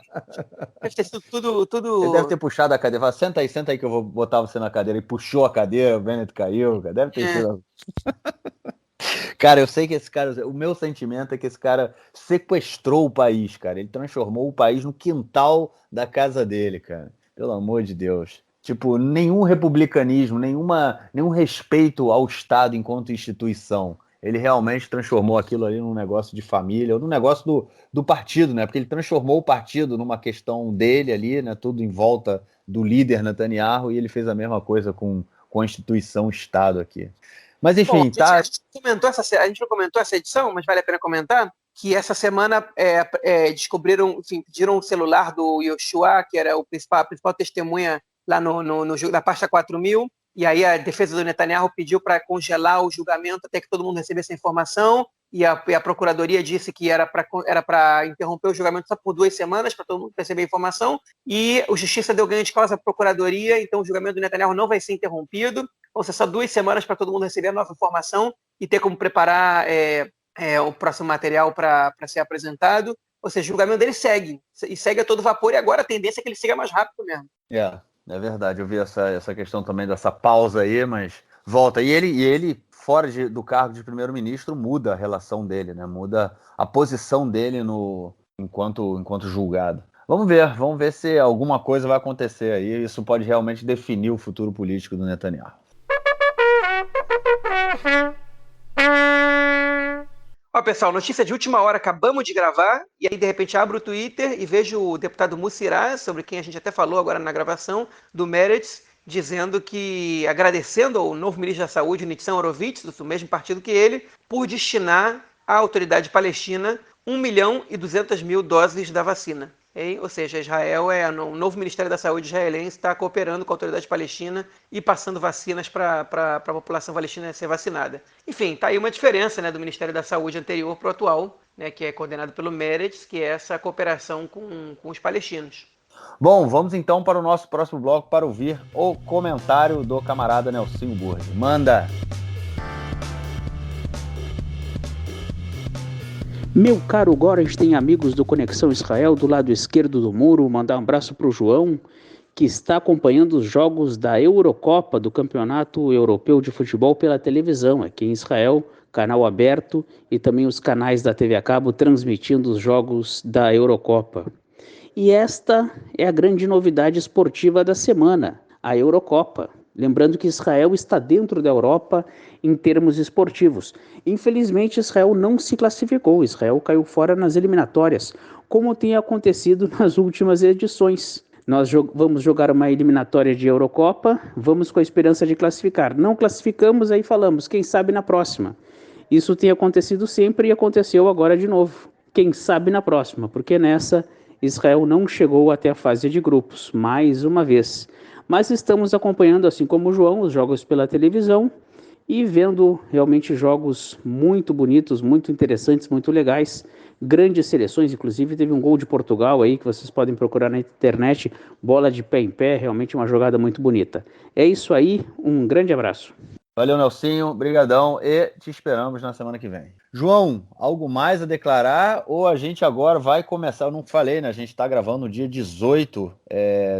Deve ter sido tudo... Ele deve ter puxado a cadeira, falou, senta aí que eu vou botar você na cadeira. E puxou a cadeira, o Bennett caiu, cara. Deve ter sido... Cara, eu sei que esse cara, o meu sentimento é que esse cara sequestrou o país, cara. Ele transformou o país no quintal da casa dele, cara. Pelo amor de Deus. Tipo, nenhum republicanismo, nenhum respeito ao Estado enquanto instituição. Ele realmente transformou aquilo ali num negócio de família, ou num negócio do partido, né? Porque ele transformou o partido numa questão dele ali, né? Tudo em volta do líder Netanyahu, e ele fez a mesma coisa com a instituição Estado aqui. Mas enfim, Bom, a gente não comentou essa edição, mas vale a pena comentar que essa semana descobriram, enfim, pediram o celular do Yoshua, que era a principal testemunha lá na pasta 4000, e aí a defesa do Netanyahu pediu para congelar o julgamento até que todo mundo recebesse a informação, e a procuradoria disse que era para interromper o julgamento só por 2 semanas, para todo mundo receber a informação, e a justiça deu ganho de causa à procuradoria, então o julgamento do Netanyahu não vai ser interrompido, vão ser só 2 semanas para todo mundo receber a nova informação e ter como preparar o próximo material para ser apresentado. Ou seja, o julgamento dele segue a todo vapor, e agora a tendência é que ele siga mais rápido mesmo. É verdade, eu vi essa questão também dessa pausa aí, mas volta. E ele fora do cargo de primeiro-ministro, muda a relação dele, né? Muda a posição dele enquanto julgado. Vamos ver se alguma coisa vai acontecer aí. Isso pode realmente definir o futuro político do Netanyahu. Ó, pessoal, notícia de última hora, acabamos de gravar, e aí de repente abro o Twitter e vejo o deputado Mussirá, sobre quem a gente até falou agora na gravação, do Meretz, dizendo que, agradecendo ao novo ministro da Saúde, Nitzan Horowitz, do mesmo partido que ele, por destinar à autoridade palestina 1.200.000 doses da vacina. Ou seja, Israel o novo Ministério da Saúde israelense está cooperando com a autoridade palestina e passando vacinas para a população palestina ser vacinada. Enfim, está aí uma diferença, né, do Ministério da Saúde anterior para o atual, né, que é coordenado pelo Meretz, que é essa cooperação com os palestinos. Bom, vamos então para o nosso próximo bloco para ouvir o comentário do camarada Nelsinho Burri. Manda! Meu caro Gorenstein, amigos do Conexão Israel, do lado esquerdo do muro, mandar um abraço para o João, que está acompanhando os jogos da Eurocopa, do Campeonato Europeu de Futebol pela televisão, aqui em Israel, canal aberto, e também os canais da TV a cabo transmitindo os jogos da Eurocopa. E esta é a grande novidade esportiva da semana, a Eurocopa. Lembrando que Israel está dentro da Europa em termos esportivos. Infelizmente, Israel não se classificou. Israel caiu fora nas eliminatórias, como tem acontecido nas últimas edições. Nós vamos jogar uma eliminatória de Eurocopa, vamos com a esperança de classificar. Não classificamos, aí falamos, quem sabe na próxima. Isso tem acontecido sempre e aconteceu agora de novo. Quem sabe na próxima, porque nessa Israel não chegou até a fase de grupos, mais uma vez. Mas estamos acompanhando, assim como o João, os jogos pela televisão e vendo realmente jogos muito bonitos, muito interessantes, muito legais. Grandes seleções, inclusive teve um gol de Portugal aí que vocês podem procurar na internet, bola de pé em pé, realmente uma jogada muito bonita. É isso aí, um grande abraço. Valeu, Nelsinho, brigadão e te esperamos na semana que vem. João, algo mais a declarar ou a gente agora vai começar? Eu não falei, né? A gente está gravando no dia 18,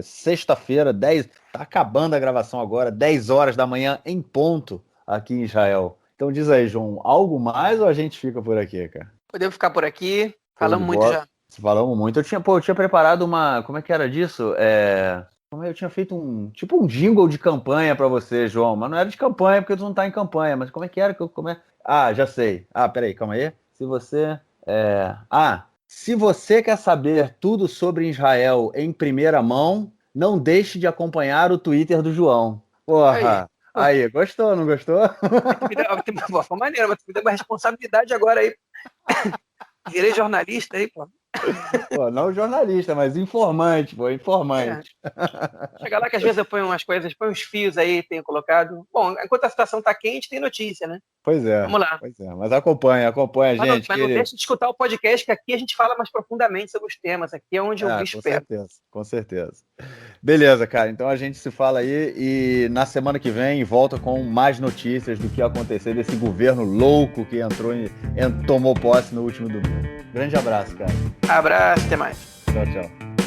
sexta-feira, 10, tá acabando a gravação agora, 10 horas da manhã em ponto aqui em Israel. Então diz aí, João, algo mais ou a gente fica por aqui, cara? Podemos ficar por aqui, falamos muito já. Falamos muito. Eu tinha preparado uma, como é que era disso? Eu tinha feito um jingle de campanha para você, João, mas não era de campanha porque tu não tá em campanha, mas como é que era? Já sei. Peraí, calma aí. Se você quer saber tudo sobre Israel em primeira mão, não deixe de acompanhar o Twitter do João. Porra, aí gostou, não gostou? Foi maneiro, mas tu me deu uma responsabilidade agora aí. Virei jornalista aí, pô. Pô, não jornalista, mas informante, informante. Chega lá que às vezes eu ponho umas coisas, põe uns fios aí, tenho colocado. Bom, enquanto a situação tá quente, tem notícia, né? Pois é. Vamos lá. Pois é, mas acompanha, gente. Mas não deixe de escutar o podcast, que aqui a gente fala mais profundamente sobre os temas. Aqui é onde o bicho pega. Com certeza. Beleza, cara. Então a gente se fala aí e na semana que vem volta com mais notícias do que aconteceu desse governo louco que tomou posse no último domingo. Grande abraço, cara. Abraço, até mais. Tchau, tchau.